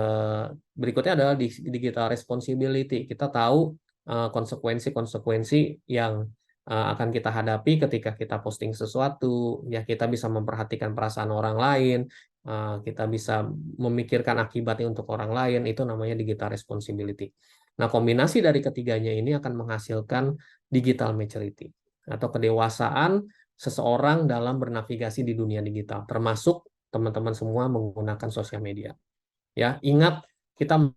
berikutnya adalah digital responsibility. Kita tahu konsekuensi-konsekuensi yang akan kita hadapi ketika kita posting sesuatu, ya kita bisa memperhatikan perasaan orang lain, kita bisa memikirkan akibatnya untuk orang lain, itu namanya digital responsibility. Nah, kombinasi dari ketiganya ini akan menghasilkan digital maturity atau kedewasaan seseorang dalam bernavigasi di dunia digital, termasuk teman-teman semua menggunakan sosial media. Ya, ingat kita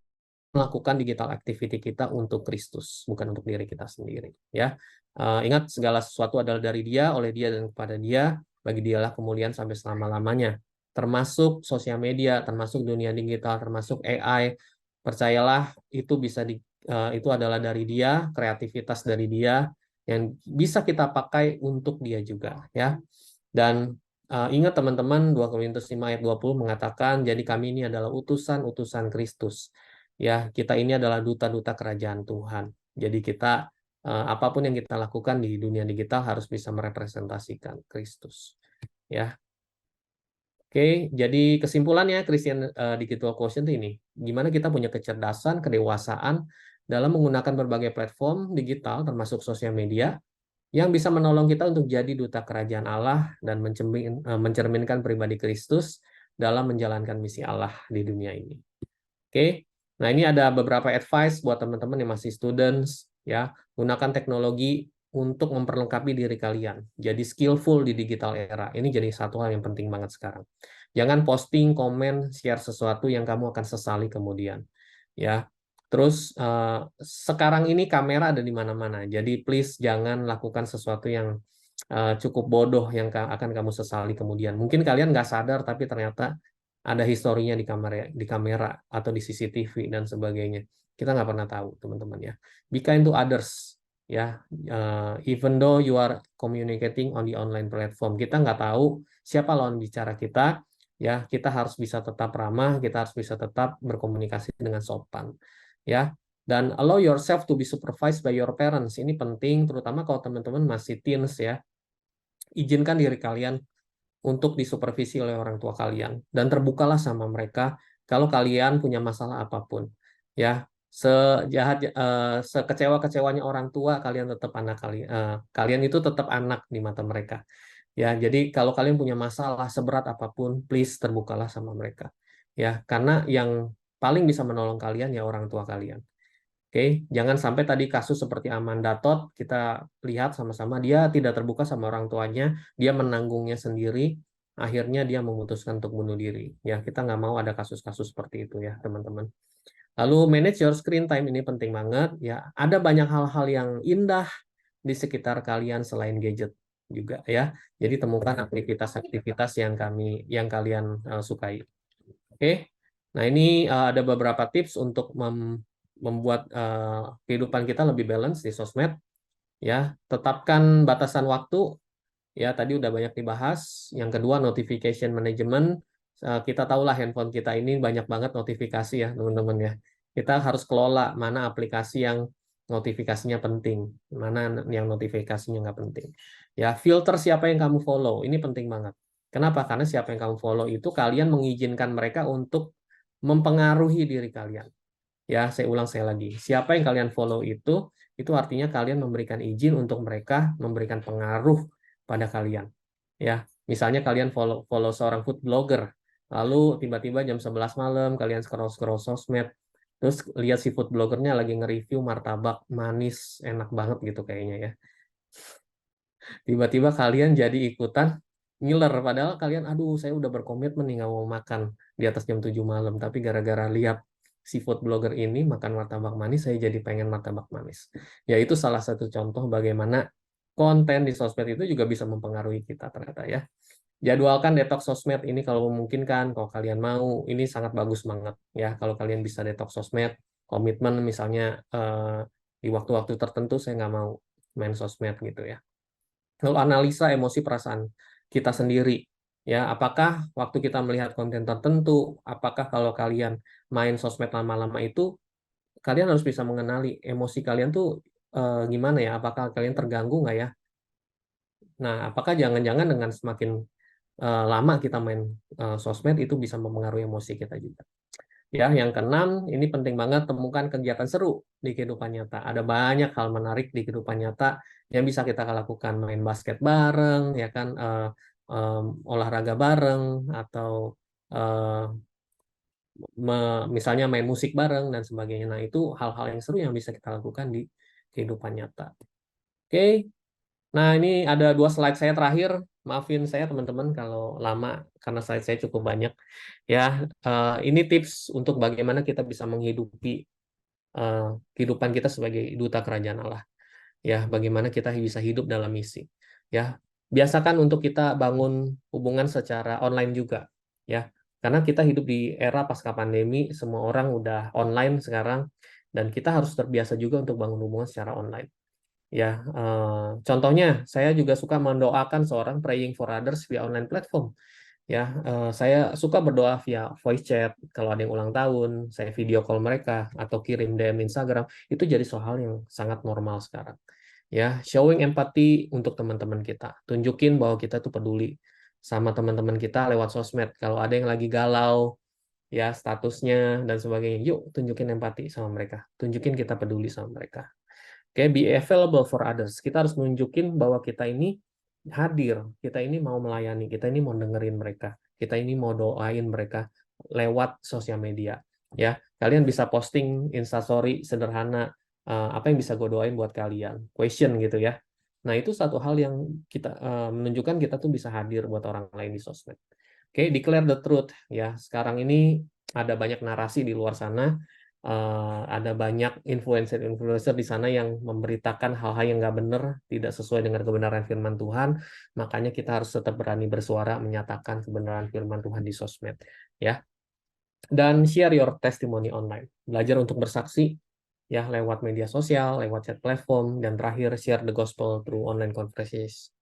melakukan digital activity kita untuk Kristus, bukan untuk diri kita sendiri. Ya, ingat segala sesuatu adalah dari Dia, oleh Dia dan kepada Dia. Bagi Dialah kemuliaan sampai selama-lamanya. Termasuk sosial media, termasuk dunia digital, termasuk AI. Percayalah itu itu adalah dari Dia, kreativitas dari Dia yang bisa kita pakai untuk Dia juga. Ya, dan ingat teman-teman, 2 Korintus 5 ayat 20 mengatakan, jadi kami ini adalah utusan-utusan Kristus. Ya, kita ini adalah duta-duta kerajaan Tuhan. Jadi kita apapun yang kita lakukan di dunia digital harus bisa merepresentasikan Kristus. Ya. Oke, jadi kesimpulannya Christian Digital Quotient ini, gimana kita punya kecerdasan, kedewasaan dalam menggunakan berbagai platform digital termasuk sosial media yang bisa menolong kita untuk jadi duta kerajaan Allah dan mencerminkan pribadi Kristus dalam menjalankan misi Allah di dunia ini. Oke, nah ini ada beberapa advice buat teman-teman yang masih students, ya, gunakan teknologi untuk memperlengkapi diri kalian. Jadi skillful di digital era. Ini jadi satu hal yang penting banget sekarang. Jangan posting, komen, share sesuatu yang kamu akan sesali kemudian. Ya. Terus sekarang ini kamera ada di mana-mana. Jadi please jangan lakukan sesuatu yang cukup bodoh yang akan kamu sesali kemudian. Mungkin kalian nggak sadar tapi ternyata ada historinya di kamera atau di CCTV dan sebagainya. Kita nggak pernah tahu, teman-teman ya. Be kind to others, ya. Even though you are communicating on the online platform, kita nggak tahu siapa lawan bicara kita. Ya, kita harus bisa tetap ramah, kita harus bisa tetap berkomunikasi dengan sopan. Ya, dan allow yourself to be supervised by your parents. Ini penting, terutama kalau teman-teman masih teens ya. Izinkan diri kalian untuk disupervisi oleh orang tua kalian dan terbukalah sama mereka kalau kalian punya masalah apapun. Ya, sekecewa-kecewanya orang tua, kalian tetap anak kalian. Kalian itu tetap anak di mata mereka. Ya, jadi kalau kalian punya masalah seberat apapun, please terbukalah sama mereka. Ya, karena yang paling bisa menolong kalian ya orang tua kalian. Oke, jangan sampai tadi kasus seperti Amanda Todd, kita lihat sama-sama dia tidak terbuka sama orang tuanya, dia menanggungnya sendiri, akhirnya dia memutuskan untuk bunuh diri. Ya, kita nggak mau ada kasus-kasus seperti itu ya, teman-teman. Lalu manage your screen time ini penting banget. Ya, ada banyak hal-hal yang indah di sekitar kalian selain gadget juga ya. Jadi temukan aktivitas-aktivitas yang kalian sukai. Oke. Nah, ini ada beberapa tips untuk membuat kehidupan kita lebih balance di sosmed. Ya, tetapkan batasan waktu. Ya, tadi udah banyak dibahas. Yang kedua, notification management. Kita tahulah handphone kita ini banyak banget notifikasi ya, teman-teman ya. Kita harus kelola mana aplikasi yang notifikasinya penting, mana yang notifikasinya nggak penting. Ya, filter siapa yang kamu follow. Ini penting banget. Kenapa? Karena siapa yang kamu follow itu kalian mengizinkan mereka untuk mempengaruhi diri kalian. Ya, saya ulang saya lagi. Siapa yang kalian follow itu artinya kalian memberikan izin untuk mereka memberikan pengaruh pada kalian. Ya, misalnya kalian follow seorang food blogger, lalu tiba-tiba jam 11 malam kalian scroll sosmed, terus lihat si food bloggernya lagi nge-review martabak manis enak banget gitu kayaknya ya. Tiba-tiba kalian jadi ikutan ngiler, padahal kalian, aduh saya udah berkomitmen nih nggak mau makan di atas jam 7 malam, tapi gara-gara lihat si food blogger ini makan martabak manis, saya jadi pengen martabak manis. Ya, itu salah satu contoh bagaimana konten di sosmed itu juga bisa mempengaruhi kita ternyata ya. Jadwalkan detox sosmed ini kalau memungkinkan, kalau kalian mau, ini sangat bagus banget ya. Kalau kalian bisa detox sosmed, komitmen misalnya di waktu-waktu tertentu saya nggak mau main sosmed gitu ya. Lalu analisa emosi perasaan kita sendiri. Ya, apakah waktu kita melihat konten tertentu, apakah kalau kalian main sosmed lama-lama itu, kalian harus bisa mengenali emosi kalian tuh gimana ya? Apakah kalian terganggu nggak ya? Nah, apakah jangan-jangan dengan semakin lama kita main sosmed itu bisa mempengaruhi emosi kita juga? Ya, yang keenam, ini penting banget temukan kegiatan seru di kehidupan nyata. Ada banyak hal menarik di kehidupan nyata yang bisa kita lakukan. Main basket bareng, ya kan, olahraga bareng, atau eh, misalnya main musik bareng dan sebagainya. Nah, itu hal-hal yang seru yang bisa kita lakukan di kehidupan nyata. Oke, nah ini ada 2 slide saya terakhir. Maafin saya teman-teman kalau lama karena slide saya cukup banyak. Ya, ini tips untuk bagaimana kita bisa menghidupi eh, kehidupan kita sebagai duta kerajaan Allah. Ya, bagaimana kita bisa hidup dalam misi. Ya, biasakan untuk kita bangun hubungan secara online juga. Ya, karena kita hidup di era pasca pandemi, semua orang udah online sekarang, dan kita harus terbiasa juga untuk bangun hubungan secara online. Ya, contohnya saya juga suka mendoakan seorang praying for others via online platform. Ya, saya suka berdoa via voice chat kalau ada yang ulang tahun, saya video call mereka atau kirim DM Instagram. Itu jadi soal yang sangat normal sekarang. Ya, showing empathy untuk teman-teman kita. Tunjukin bahwa kita tuh peduli sama teman-teman kita lewat sosmed. Kalau ada yang lagi galau, ya statusnya dan sebagainya, yuk tunjukin empati sama mereka. Tunjukin kita peduli sama mereka. Oke, be available for others. Kita harus nunjukin bahwa kita ini hadir, kita ini mau melayani, kita ini mau dengerin mereka, kita ini mau doain mereka lewat sosial media. Ya, kalian bisa posting Instastory sederhana, apa yang bisa gue doain buat kalian, question gitu ya. Nah, itu satu hal yang kita menunjukkan kita tuh bisa hadir buat orang lain di sosmed. Oke, declare the truth ya. Sekarang ini ada banyak narasi di luar sana, ada banyak influencer-influencer di sana yang memberitakan hal-hal yang nggak benar, tidak sesuai dengan kebenaran firman Tuhan. Makanya kita harus tetap berani bersuara menyatakan kebenaran firman Tuhan di sosmed, ya. Dan share your testimony online. Belajar untuk bersaksi ya lewat media sosial, lewat chat platform, dan terakhir share the gospel through online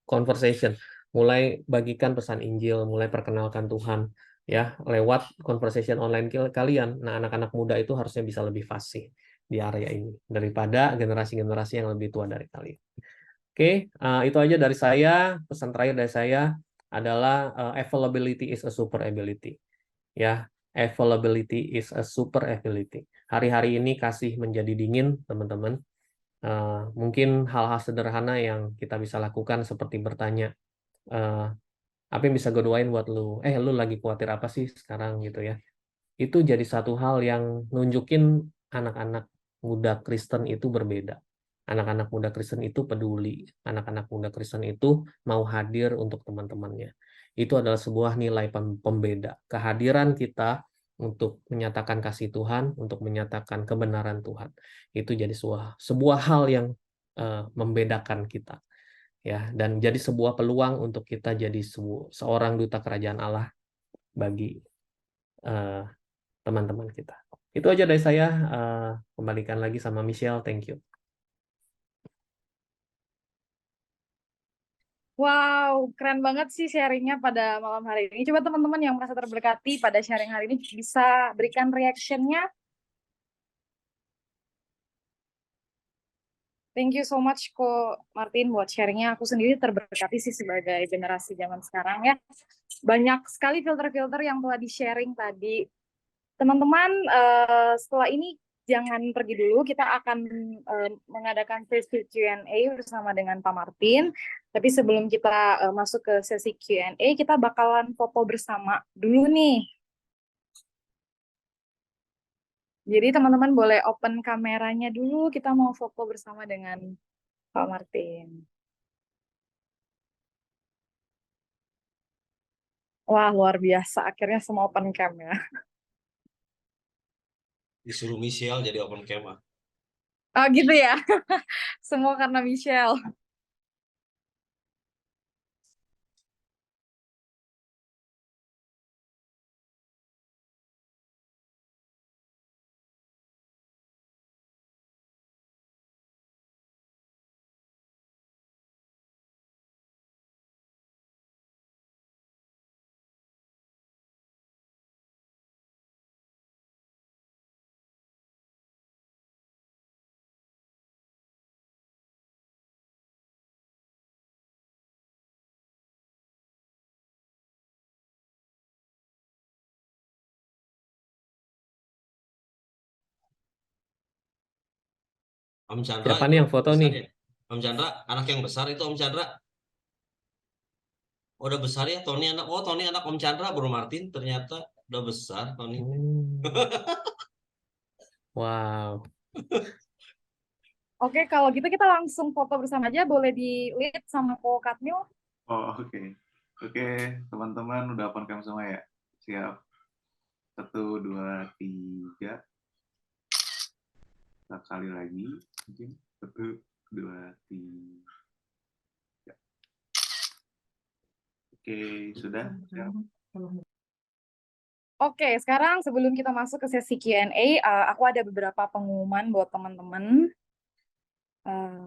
conversation. Mulai bagikan pesan Injil, mulai perkenalkan Tuhan ya lewat conversation online kalian. Nah, anak-anak muda itu harusnya bisa lebih fasih di area ini daripada generasi-generasi yang lebih tua dari kalian. Oke, itu aja dari saya. Pesan terakhir dari saya adalah availability is a super ability. Ya, availability is a super ability. Hari-hari ini kasih menjadi dingin, teman-teman. Mungkin hal-hal sederhana yang kita bisa lakukan seperti bertanya, apa yang bisa gue doain buat lu? Lu lagi khawatir apa sih sekarang gitu ya? Itu jadi satu hal yang nunjukin anak-anak muda Kristen itu berbeda. Anak-anak muda Kristen itu peduli. Anak-anak muda Kristen itu mau hadir untuk teman-temannya. Itu adalah sebuah nilai pembeda. Kehadiran kita untuk menyatakan kasih Tuhan, untuk menyatakan kebenaran Tuhan. Itu jadi sebuah hal yang membedakan kita. Ya, dan jadi sebuah peluang untuk kita jadi seorang duta kerajaan Allah bagi eh, teman-teman kita. Itu aja dari saya. Kembalikan lagi sama Michelle. Thank you. Wow, keren banget sih sharingnya pada malam hari ini. Coba teman-teman yang merasa terberkati pada sharing hari ini bisa berikan reactionnya. Thank you so much Ko Martin buat sharingnya. Aku sendiri terberkati sih sebagai generasi zaman sekarang ya. Banyak sekali filter-filter yang telah di-sharing tadi. Teman-teman, setelah ini jangan pergi dulu. Kita akan mengadakan sesi Q&A bersama dengan Pak Martin. Tapi sebelum kita masuk ke sesi Q&A, kita bakalan foto bersama dulu nih. Jadi teman-teman boleh open kameranya dulu. Kita mau foto bersama dengan Pak Martin. Wah, luar biasa. Akhirnya semua open cam ya. Disuruh Michelle jadi open cam. Oh gitu ya. Semua karena Michelle. Om Chandra Siapa itu nih yang foto besar nih? ya? Om Chandra, anak yang besar itu Om Chandra. Oh, udah besar ya, Tony anak. Oh, Tony anak Om Chandra, Bro Martin. Ternyata udah besar, Tony. Hmm. Wow. Oke, kalau gitu kita langsung foto bersama aja. Boleh di-lead sama Ko Katmil. Oh, oke. Oke, teman-teman udah open cam semua ya? Siap. 1, 2, 3. Sekali lagi. Mungkin 1, 2, 3. Oke, sudah? Siap. Oke, sekarang sebelum kita masuk ke sesi Q&A, aku ada beberapa pengumuman buat teman-teman. Eh,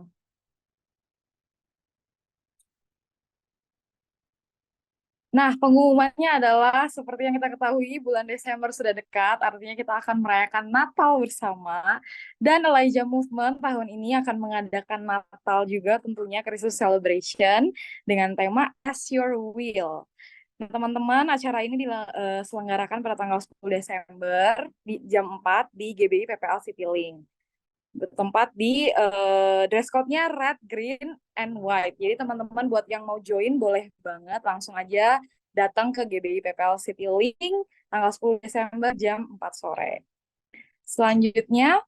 Nah, pengumumannya adalah seperti yang kita ketahui, bulan Desember sudah dekat, artinya kita akan merayakan Natal bersama. Dan Elijah Movement tahun ini akan mengadakan Natal juga tentunya Christmas Celebration dengan tema As Your Will. Nah, teman-teman, acara ini diselenggarakan pada tanggal 10 Desember di jam 4 di GBI PPL Citylink. Bertempat di dress code-nya red, green, and white. Jadi teman-teman buat yang mau join boleh banget langsung aja datang ke GBI PPL Citylink tanggal 10 Desember jam 4 sore. Selanjutnya,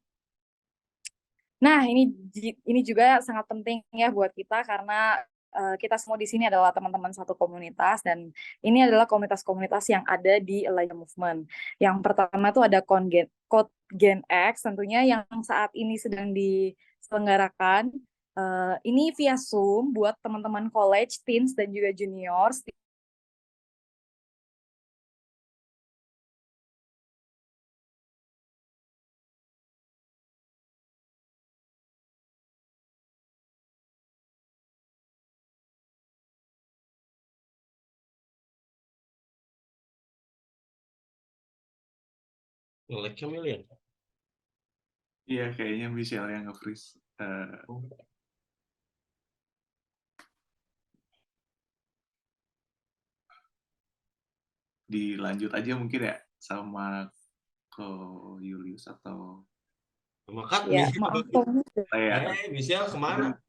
nah ini juga sangat penting ya buat kita karena kita semua di sini adalah teman-teman satu komunitas dan ini adalah komunitas-komunitas yang ada di Elijah Movement. Yang pertama itu ada Code Gen X tentunya yang saat ini sedang diselenggarakan. Ini via Zoom buat teman-teman college, teens dan juga juniors. Nge-lag Kamil. Iya, kayaknya Michelle yang nge-freeze. Dilanjut aja mungkin ya sama ke Julius atau Sama Kat Ya, nih. maaf. saya. Michelle kemana?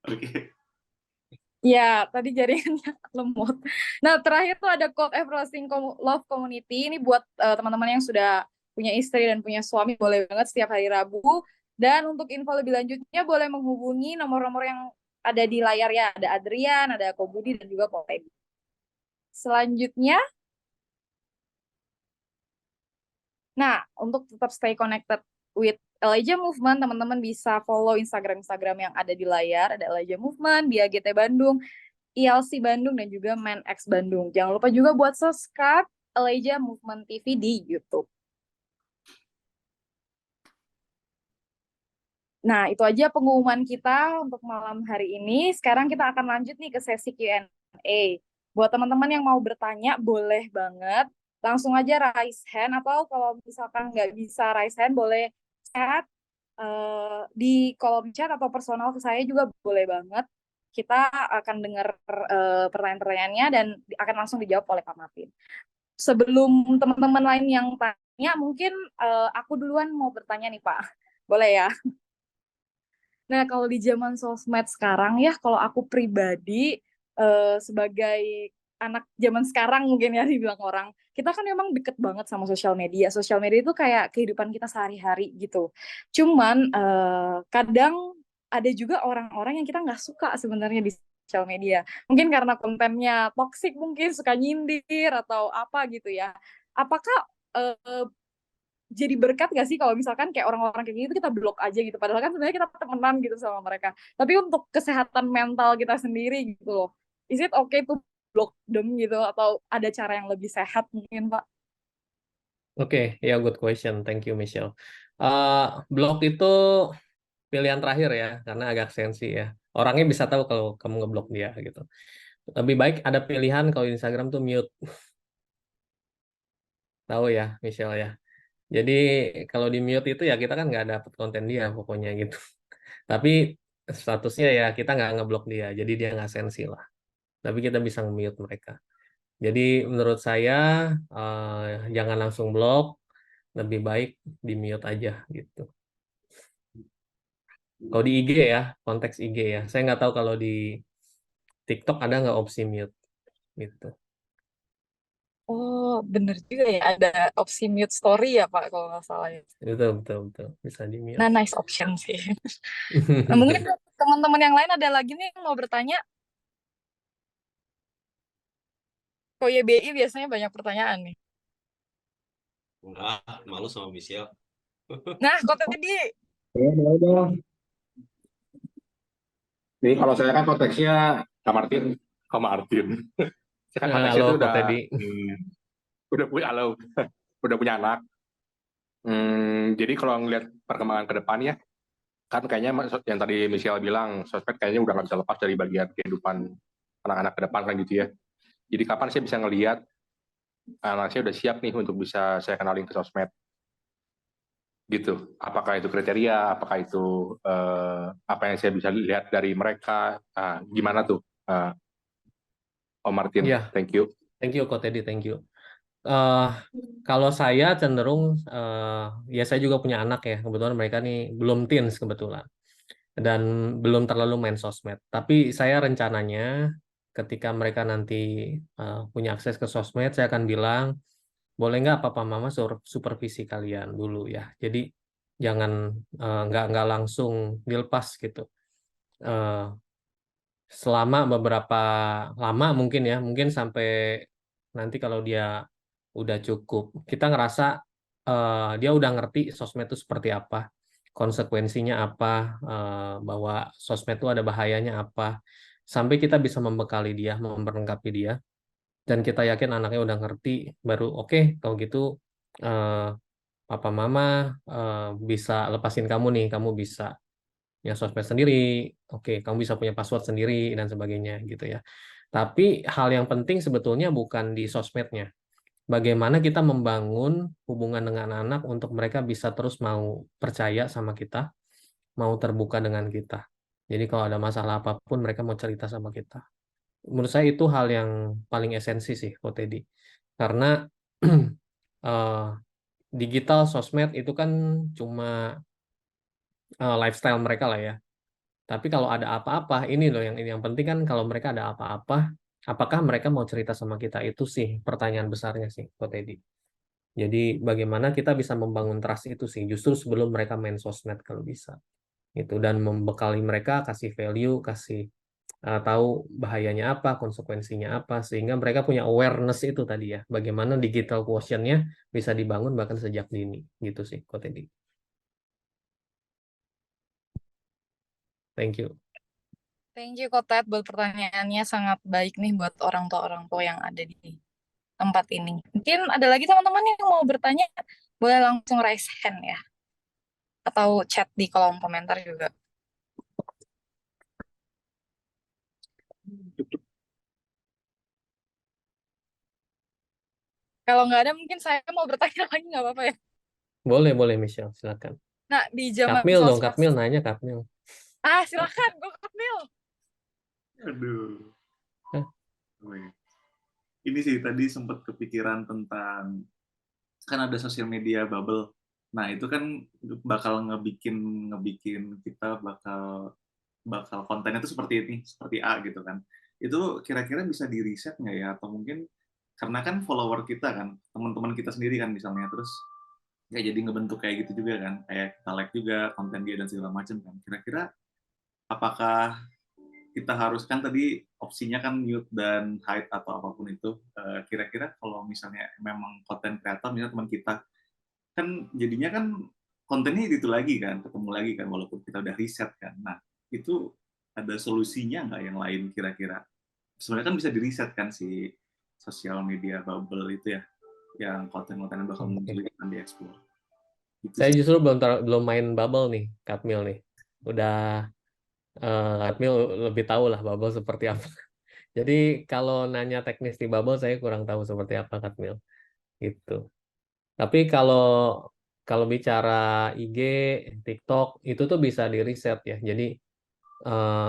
Oke. Ya, tadi jaringannya lemot. Nah, terakhir tuh ada Code Everlasting Love Community. Ini buat teman-teman yang sudah punya istri dan punya suami, boleh banget setiap hari Rabu. Dan untuk info lebih lanjutnya boleh menghubungi nomor-nomor yang ada di layar ya. Ada Adrian, ada Kobudi, dan juga Ko Teddy. Selanjutnya, nah, untuk tetap stay connected with Elijah Movement, teman-teman bisa follow Instagram yang ada di layar. Ada Elijah Movement, Dia GT Bandung, ILC Bandung, dan juga ManX Bandung. Jangan lupa juga buat subscribe Elijah Movement TV di YouTube. Nah, itu aja pengumuman kita untuk malam hari ini. Sekarang kita akan lanjut nih ke sesi Q&A. Buat teman-teman yang mau bertanya, boleh banget. Langsung aja raise hand, atau kalau misalkan nggak bisa raise hand, boleh chat di kolom chat atau personal ke saya juga boleh banget. Kita akan dengar pertanyaan-pertanyaannya dan akan langsung dijawab oleh Pak Martin. Sebelum teman-teman lain yang tanya, mungkin aku duluan mau bertanya nih Pak. Boleh ya? Nah, kalau di zaman sosmed sekarang ya, kalau aku pribadi sebagai anak zaman sekarang mungkin ya dibilang orang, kita kan memang deket banget sama sosial media. Sosial media itu kayak kehidupan kita sehari-hari gitu. Cuman kadang ada juga orang-orang yang kita nggak suka sebenarnya di sosial media. Mungkin karena kontennya toksik, mungkin suka nyindir atau apa gitu ya. Apakah jadi berkat gak sih kalau misalkan kayak orang-orang kayak gitu kita blok aja gitu, padahal kan sebenarnya kita temenan gitu sama mereka, tapi untuk kesehatan mental kita sendiri gitu loh, is it okay to block them gitu, atau ada cara yang lebih sehat mungkin Pak? Oke, ya good question. Thank you, Michelle. Blog itu pilihan terakhir ya, karena agak sensi ya. Orangnya bisa tahu kalau kamu ngeblok dia gitu. Lebih baik ada pilihan kalau Instagram tuh mute. Tahu ya, Michelle ya. Jadi kalau di mute itu ya kita kan nggak dapet konten dia pokoknya gitu. Tapi statusnya ya kita nggak ngeblok dia, jadi dia nggak sensi lah. Tapi kita bisa nge-mute mereka. Jadi menurut saya jangan langsung blok, lebih baik di mute aja gitu. Kalau di IG ya, konteks IG ya. Saya nggak tahu kalau di TikTok ada nggak opsi mute gitu. Oh, bener juga ya. Ada opsi mute story ya, Pak, kalau nggak salah ya. Betul, betul, betul. Bisa di Nah, mute. nice option sih. Nah, mungkin teman-teman yang lain ada lagi nih yang mau bertanya. Kok YBI biasanya banyak pertanyaan nih. Enggak, malu sama Michelle. Nah, kok tadi Ya, boleh dong. Nih kalau saya kan konteksnya Kak Martin, Kak Martin. Saya kan konteksnya Halo, itu Ko udah Teddy. udah punya halo, udah punya anak. Jadi kalau ngelihat perkembangan ke depannya, kan kayaknya yang tadi Michelle bilang, sosmed kayaknya udah nggak bisa lepas dari bagian kehidupan anak-anak ke depan kan gitu ya. Jadi kapan saya bisa ngelihat anak saya udah siap nih untuk bisa saya kenalin ke sosmed gitu. Apakah itu kriteria, apakah itu apa yang saya bisa lihat dari mereka, gimana tuh Om Martin? Ya, Thank you. thank you, Ko Teddy, thank you. Kalau saya cenderung, ya saya juga punya anak ya, kebetulan mereka nih belum teens kebetulan, dan belum terlalu main sosmed. Tapi saya rencananya ketika mereka nanti punya akses ke sosmed, saya akan bilang, boleh nggak papa mama supervisi kalian dulu ya. Jadi jangan nggak langsung dilepas gitu. Eh, Selama beberapa lama mungkin ya, mungkin sampai nanti kalau dia udah cukup, kita ngerasa dia udah ngerti sosmed itu seperti apa, konsekuensinya apa, bahwa sosmed itu ada bahayanya apa, sampai kita bisa membekali dia, memperlengkapi dia, dan kita yakin anaknya udah ngerti, baru oke, kalau gitu eh, papa mama bisa lepasin kamu nih, kamu bisa punya sosmed sendiri, oke, kamu bisa punya password sendiri dan sebagainya gitu ya. Tapi hal yang penting sebetulnya bukan di sosmednya. Bagaimana kita membangun hubungan dengan anak untuk mereka bisa terus mau percaya sama kita, mau terbuka dengan kita. Jadi kalau ada masalah apapun mereka mau cerita sama kita. Menurut saya itu hal yang paling esensi sih, Ko Teddy. Karena eh, digital sosmed itu kan cuma lifestyle mereka lah ya. Tapi kalau ada apa-apa, ini loh yang penting kan kalau mereka ada apa-apa, apakah mereka mau cerita sama kita? Itu sih pertanyaan besarnya sih, Ko Teddy. Jadi bagaimana kita bisa membangun trust itu sih, justru sebelum mereka main sosmed kalau bisa. Gitu. Dan membekali mereka, kasih value, kasih tahu bahayanya apa, konsekuensinya apa, sehingga mereka punya awareness itu tadi ya. Bagaimana digital quotient-nya bisa dibangun bahkan sejak dini. Gitu sih, Ko Teddy. Thank you. thank you Kotet buat pertanyaannya sangat baik nih buat orang tua yang ada di tempat ini. Mungkin ada lagi teman-teman yang mau bertanya, boleh langsung raise hand ya. Atau chat di kolom komentar juga. Kalau nggak ada mungkin saya mau bertanya lagi nggak apa-apa ya. Boleh Michelle, silakan. Nah, di zaman Katmil dong, sosmed. Katmil nanya Katmil. Silakan, gue Kapil. Aduh. Hah? Wih. Ini sih tadi sempat kepikiran tentang kan ada sosial media bubble. Nah, itu kan bakal ngebikin kita bakal kontennya itu seperti ini, seperti A gitu kan. Itu kira-kira bisa di riset nggak ya? Atau mungkin karena kan follower kita kan, teman-teman kita sendiri kan misalnya, terus kayak jadi ngebentuk kayak gitu juga kan, kayak kita like juga konten dia dan segala macam kan. Kira-kira apakah kita harus kan tadi opsinya kan mute dan hide atau apapun itu. Kira-kira kalau misalnya memang konten kreator, misalnya teman kita, kan jadinya kan kontennya itu lagi kan, ketemu lagi kan, walaupun kita udah riset kan. Nah, itu ada solusinya nggak yang lain kira-kira? Sebenarnya kan bisa di riset kan si sosial media bubble itu ya, yang konten-konten yang bakal muncul Oke. akan dieksplor. Gitu Saya sih. justru belum main Bubble nih, Katmil nih. Udah Katmil lebih tahu lah Bubble seperti apa. Jadi kalau nanya teknis di Bubble saya kurang tahu seperti apa Katmil. Gitu. Tapi kalau bicara IG, TikTok itu tuh bisa di riset ya. Jadi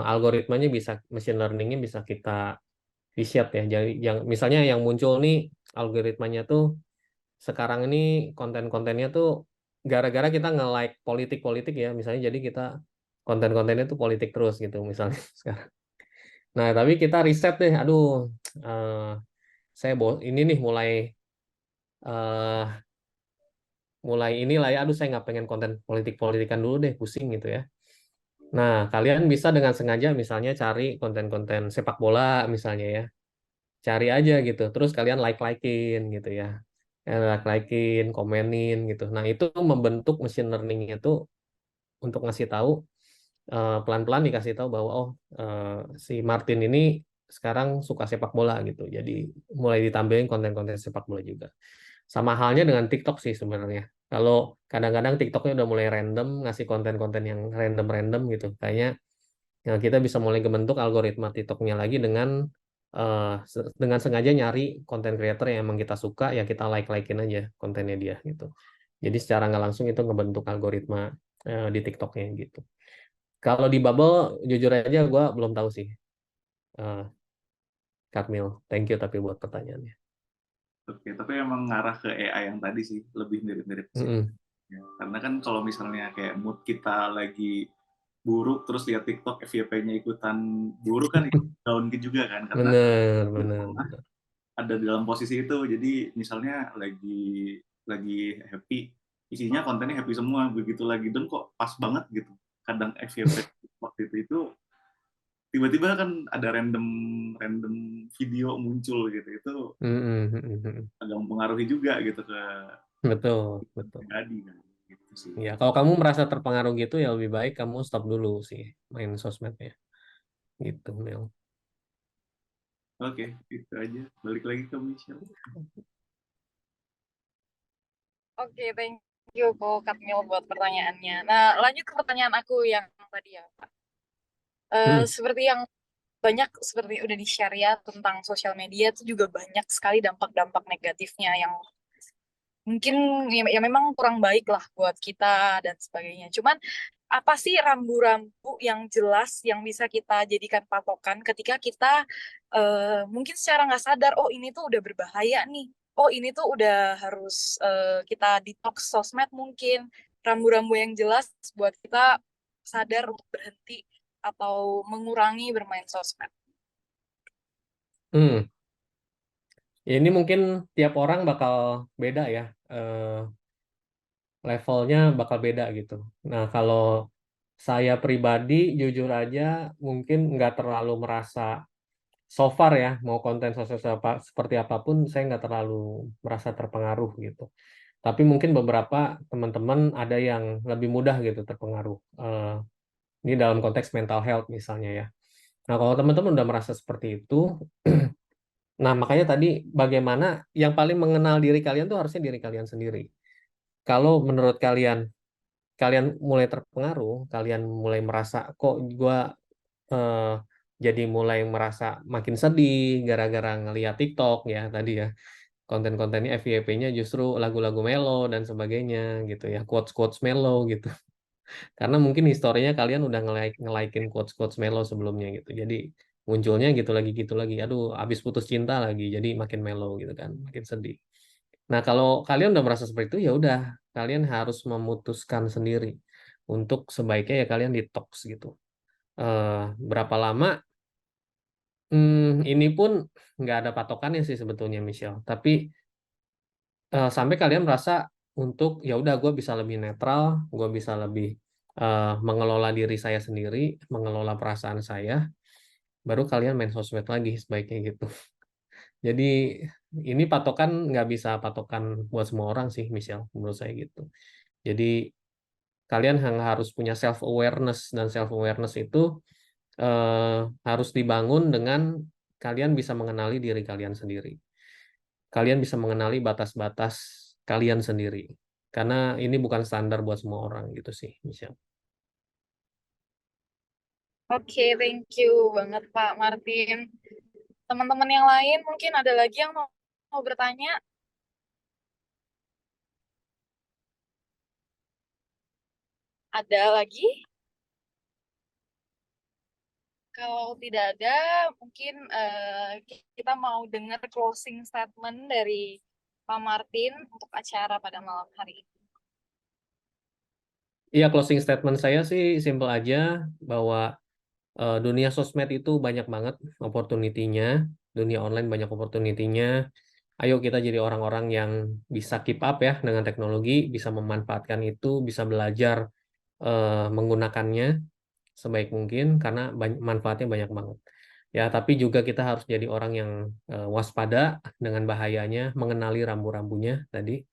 algoritmanya bisa, machine learningnya bisa kita riset ya. Jadi misalnya yang muncul nih algoritmanya tuh sekarang ini konten-kontennya tuh gara-gara kita nge-like politik-politik ya. Misalnya jadi kita konten-kontennya tuh politik terus gitu misalnya sekarang. Nah, tapi kita riset deh, aduh, saya ini nih eh, mulai inilah ya, aduh saya nggak pengen konten politik-politikan dulu deh, pusing gitu ya. Nah, kalian bisa dengan sengaja misalnya cari konten-konten sepak bola misalnya ya, cari aja gitu, terus kalian like-likein gitu ya. Like-likein, komenin gitu. Nah, itu membentuk machine learning-nya itu untuk ngasih tahu pelan-pelan dikasih tahu bahwa oh si Martin ini sekarang suka sepak bola gitu. Jadi mulai ditambahin konten-konten sepak bola juga. Sama halnya dengan TikTok sih sebenarnya. Kalau kadang-kadang TikToknya udah mulai random ngasih konten-konten yang random-random gitu. Kayaknya ya, kita bisa mulai membentuk algoritma TikToknya lagi dengan sengaja nyari konten creator yang emang kita suka ya kita like-likein aja kontennya dia gitu. Jadi secara nggak langsung itu ngebentuk algoritma di TikToknya gitu. Kalau di Bubble, jujur aja gue belum tahu sih, Katmil. Thank you tapi buat pertanyaannya. Oke, tapi emang ngarah ke AI yang tadi sih, lebih mirip-mirip sih. Ya, karena kan kalau misalnya kayak mood kita lagi buruk, terus lihat TikTok, FYP-nya ikutan buruk kan down juga kan, karena Bener. ada di dalam posisi itu. Jadi misalnya lagi happy, isinya kontennya happy semua, begitu lagi down kok pas banget gitu. Kadang FYP waktu itu tiba-tiba kan ada random random video muncul gitu, itu agak mempengaruhi juga gitu ke Betul. pribadi kan gitu sih. Ya, kalau kamu merasa terpengaruh gitu ya lebih baik kamu stop dulu sih main sosmednya. Gitu, Mel. Oke, itu aja. Balik lagi ke Michelle. Oke, thank you kok Katmil buat pertanyaannya. Nah, lanjut ke pertanyaan aku yang tadi ya, Pak. Seperti yang seperti udah di-share ya tentang sosial media itu juga banyak sekali dampak-dampak negatifnya yang mungkin ya memang kurang baik lah buat kita dan sebagainya. Cuman apa sih rambu-rambu yang jelas yang bisa kita jadikan patokan ketika kita mungkin secara nggak sadar, oh ini tuh udah berbahaya nih, oh ini tuh udah harus kita detox sosmed mungkin. Rambu-rambu yang jelas buat kita sadar untuk berhenti atau mengurangi bermain sosmed. Ya, ini mungkin tiap orang bakal beda ya, levelnya bakal beda gitu. Nah, kalau saya pribadi jujur aja mungkin nggak terlalu merasa so far ya, mau konten sosial seperti apapun, saya nggak terlalu merasa terpengaruh gitu. Tapi mungkin beberapa teman-teman ada yang lebih mudah gitu terpengaruh. Ini dalam konteks mental health misalnya ya. Nah, kalau teman-teman udah merasa seperti itu, nah makanya tadi bagaimana yang paling mengenal diri kalian tuh harusnya diri kalian sendiri. Kalau menurut kalian mulai terpengaruh, kalian mulai merasa kok gue eh, jadi mulai merasa makin sedih gara-gara ngeliat TikTok ya tadi ya. Konten-kontennya FYP-nya justru lagu-lagu melo dan sebagainya gitu ya, quotes-quotes melo gitu. Karena mungkin historinya kalian udah nge-like-in quotes-quotes melo sebelumnya gitu. Jadi munculnya gitu lagi. Aduh, habis putus cinta lagi, jadi makin melo gitu kan, makin sedih. Nah, kalau kalian udah merasa seperti itu, ya udah, kalian harus memutuskan sendiri untuk sebaiknya ya kalian detox gitu. Berapa lama? Ini pun nggak ada patokannya sih sebetulnya, Michelle. Tapi sampai kalian merasa untuk ya udah gue bisa lebih netral, gue bisa lebih mengelola diri saya sendiri, mengelola perasaan saya, baru kalian main sosmed lagi sebaiknya gitu. Jadi ini patokan nggak bisa patokan buat semua orang sih, Michelle, menurut saya gitu. Jadi kalian harus punya self awareness dan self awareness itu harus dibangun dengan kalian bisa mengenali diri kalian sendiri. Kalian bisa mengenali batas-batas kalian sendiri. Karena ini bukan standar buat semua orang gitu sih, Michelle. Oke, thank you banget Pak Martin. Teman-teman yang lain mungkin ada lagi yang mau bertanya? Ada lagi? Kalau tidak ada, mungkin kita mau dengar closing statement dari Pak Martin untuk acara pada malam hari ini. Iya, closing statement saya sih simple aja bahwa dunia sosmed itu banyak banget opportunity-nya, dunia online banyak opportunity-nya. Ayo kita jadi orang-orang yang bisa keep up ya dengan teknologi, bisa memanfaatkan itu, bisa belajar menggunakannya sebaik mungkin karena manfaatnya banyak banget. Ya, tapi juga kita harus jadi orang yang waspada dengan bahayanya, mengenali rambu-rambunya tadi.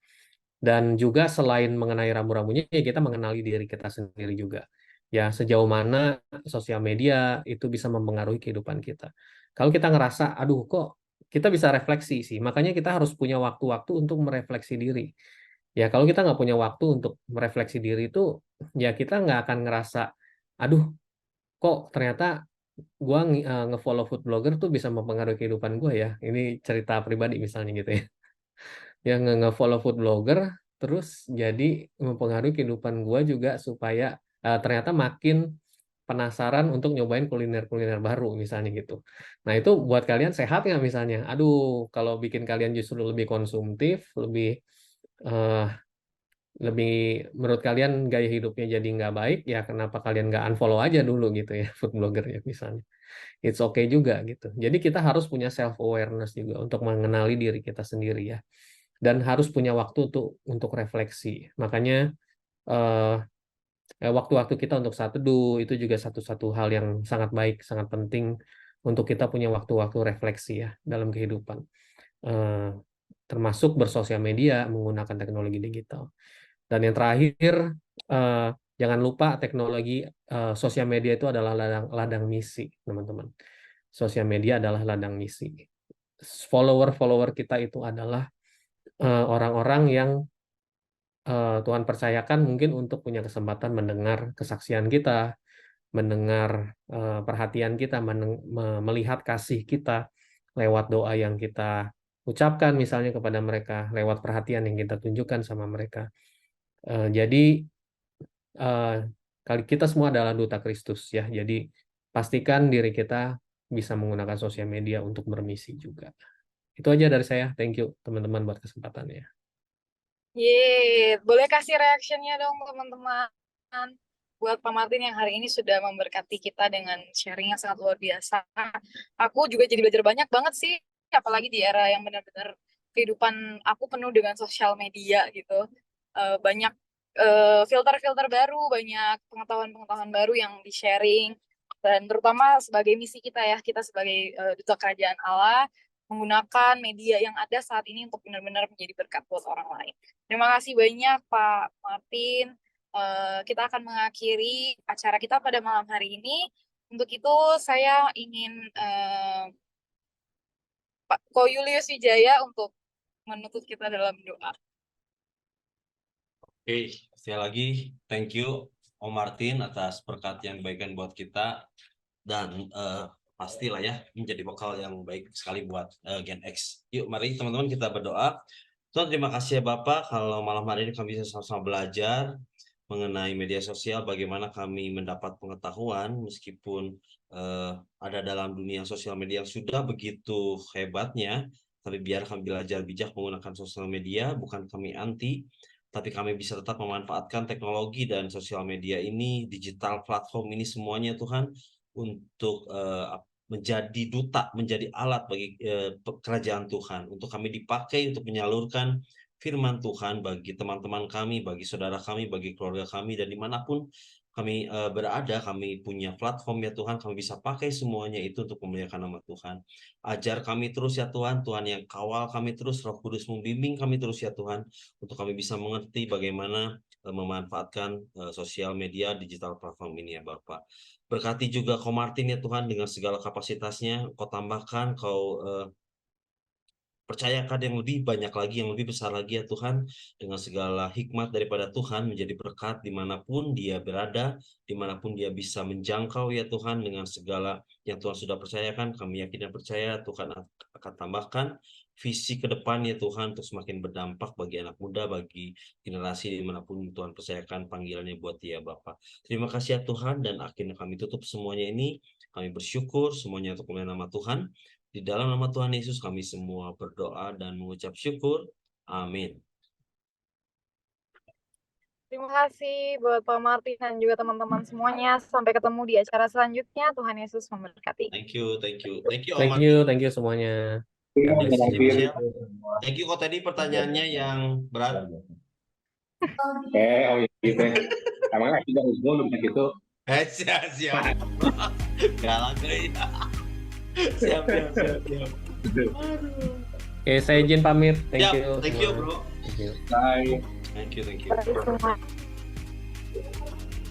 Dan juga selain mengenai rambu-rambunya, ya kita mengenali diri kita sendiri juga. Ya, sejauh mana sosial media itu bisa mempengaruhi kehidupan kita. Kalau kita ngerasa, aduh kok kita bisa refleksi sih, makanya kita harus punya waktu-waktu untuk merefleksi diri. Ya, kalau kita nggak punya waktu untuk merefleksi diri itu, ya kita nggak akan ngerasa, aduh kok ternyata gua nge-follow food blogger tuh bisa mempengaruhi kehidupan gua ya. Ini cerita pribadi misalnya gitu ya. Yang nge-follow food blogger terus jadi mempengaruhi kehidupan gua juga supaya ternyata makin penasaran untuk nyobain kuliner-kuliner baru misalnya gitu. Nah itu buat kalian sehat nggak misalnya? Aduh kalau bikin kalian justru lebih konsumtif, eh, lebih menurut kalian gaya hidupnya jadi nggak baik, ya kenapa kalian nggak unfollow aja dulu gitu ya food blogger ya misalnya. It's okay juga gitu. Jadi kita harus punya self awareness juga untuk mengenali diri kita sendiri ya. Dan harus punya waktu untuk refleksi. Makanya eh, waktu-waktu kita untuk saat teduh itu juga satu-satu hal yang sangat baik, sangat penting untuk kita punya waktu-waktu refleksi ya dalam kehidupan. Eh, Termasuk bersosial media menggunakan teknologi digital. Dan yang terakhir, eh, jangan lupa teknologi sosial media itu adalah ladang misi, teman-teman. Sosial media adalah ladang misi. Follower-follower kita itu adalah orang-orang yang Tuhan percayakan mungkin untuk punya kesempatan mendengar kesaksian kita, mendengar perhatian kita, melihat kasih kita lewat doa yang kita ucapkan misalnya kepada mereka, lewat perhatian yang kita tunjukkan sama mereka. Jadi eh, kali kita semua adalah duta Kristus ya. Jadi pastikan diri kita bisa menggunakan sosial media untuk bermisi juga. Itu aja dari saya. Thank you teman-teman buat kesempatannya. Yeay, boleh kasih reactionnya dong teman-teman. Buat Pak Martin yang hari ini sudah memberkati kita dengan sharing yang sangat luar biasa. Aku juga jadi belajar banyak banget sih, apalagi di era yang benar-benar kehidupan aku penuh dengan sosial media gitu. Banyak filter-filter baru, banyak pengetahuan-pengetahuan baru yang di-sharing. Dan terutama sebagai misi kita ya, kita sebagai duta kerajaan Allah, menggunakan media yang ada saat ini untuk benar-benar menjadi berkat buat orang lain. Terima kasih banyak Pak Martin. Kita akan mengakhiri acara kita pada malam hari ini. Untuk itu saya ingin Pak Ko Julius Wijaya untuk menutup kita dalam doa. Oke, sekali lagi thank you Om Martin atas berkat yang baikkan buat kita dan pastilah ya menjadi bekal yang baik sekali buat Gen X. Yuk mari teman-teman kita berdoa. Tuhan terima kasih ya Bapak kalau malam hari ini kami bisa sama-sama belajar mengenai media sosial, bagaimana kami mendapat pengetahuan meskipun ada dalam dunia sosial media yang sudah begitu hebatnya, tapi biar kami belajar bijak menggunakan sosial media, bukan kami anti, tapi kami bisa tetap memanfaatkan teknologi dan sosial media ini, digital platform ini semuanya Tuhan, untuk menjadi duta, menjadi alat bagi kerajaan Tuhan, untuk kami dipakai untuk menyalurkan firman Tuhan bagi teman-teman kami, bagi saudara kami, bagi keluarga kami, dan dimanapun kami berada, kami punya platform ya Tuhan, kami bisa pakai semuanya itu untuk memuliakan nama Tuhan. Ajar kami terus ya Tuhan, Tuhan yang kawal kami terus, Roh Kudus membimbing kami terus ya Tuhan, untuk kami bisa mengerti bagaimana memanfaatkan sosial media digital platform ini ya Bapak. Berkati juga Ko Martin ya Tuhan dengan segala kapasitasnya, Kau tambahkan, Kau percayakan yang lebih banyak lagi, yang lebih besar lagi ya Tuhan, dengan segala hikmat daripada Tuhan menjadi berkat dimanapun dia berada, dimanapun dia bisa menjangkau ya Tuhan, dengan segala yang Tuhan sudah percayakan, kami yakin dan percaya Tuhan akan tambahkan visi ke depan ya Tuhan, untuk semakin berdampak bagi anak muda, bagi generasi dimanapun Tuhan percayakan panggilannya buat dia Bapak. Terima kasih ya Tuhan, dan akhirnya kami tutup semuanya ini, kami bersyukur semuanya untuk kemuliaan nama Tuhan. Di dalam nama Tuhan Yesus kami semua berdoa dan mengucap syukur. Amin. Terima kasih buat Pak Martin dan juga teman-teman semuanya. Sampai ketemu di acara selanjutnya. Tuhan Yesus memberkati. Thank you, thank you. Thank you, Thank Omar. you, thank you semuanya. Iya, Yes, Bang jadi Martin. Michelle. Thank you kok tadi pertanyaannya yang berat. Oh gitu. Emangnya tidak belum gitu. Siap, siap. Galak ya. Siap, siap, siap, siap. Oke, saya izin pamit. Thank Siap, you thank you, semua. bro. Thank you. Bye. Thank you, thank you. Terima kasih semua.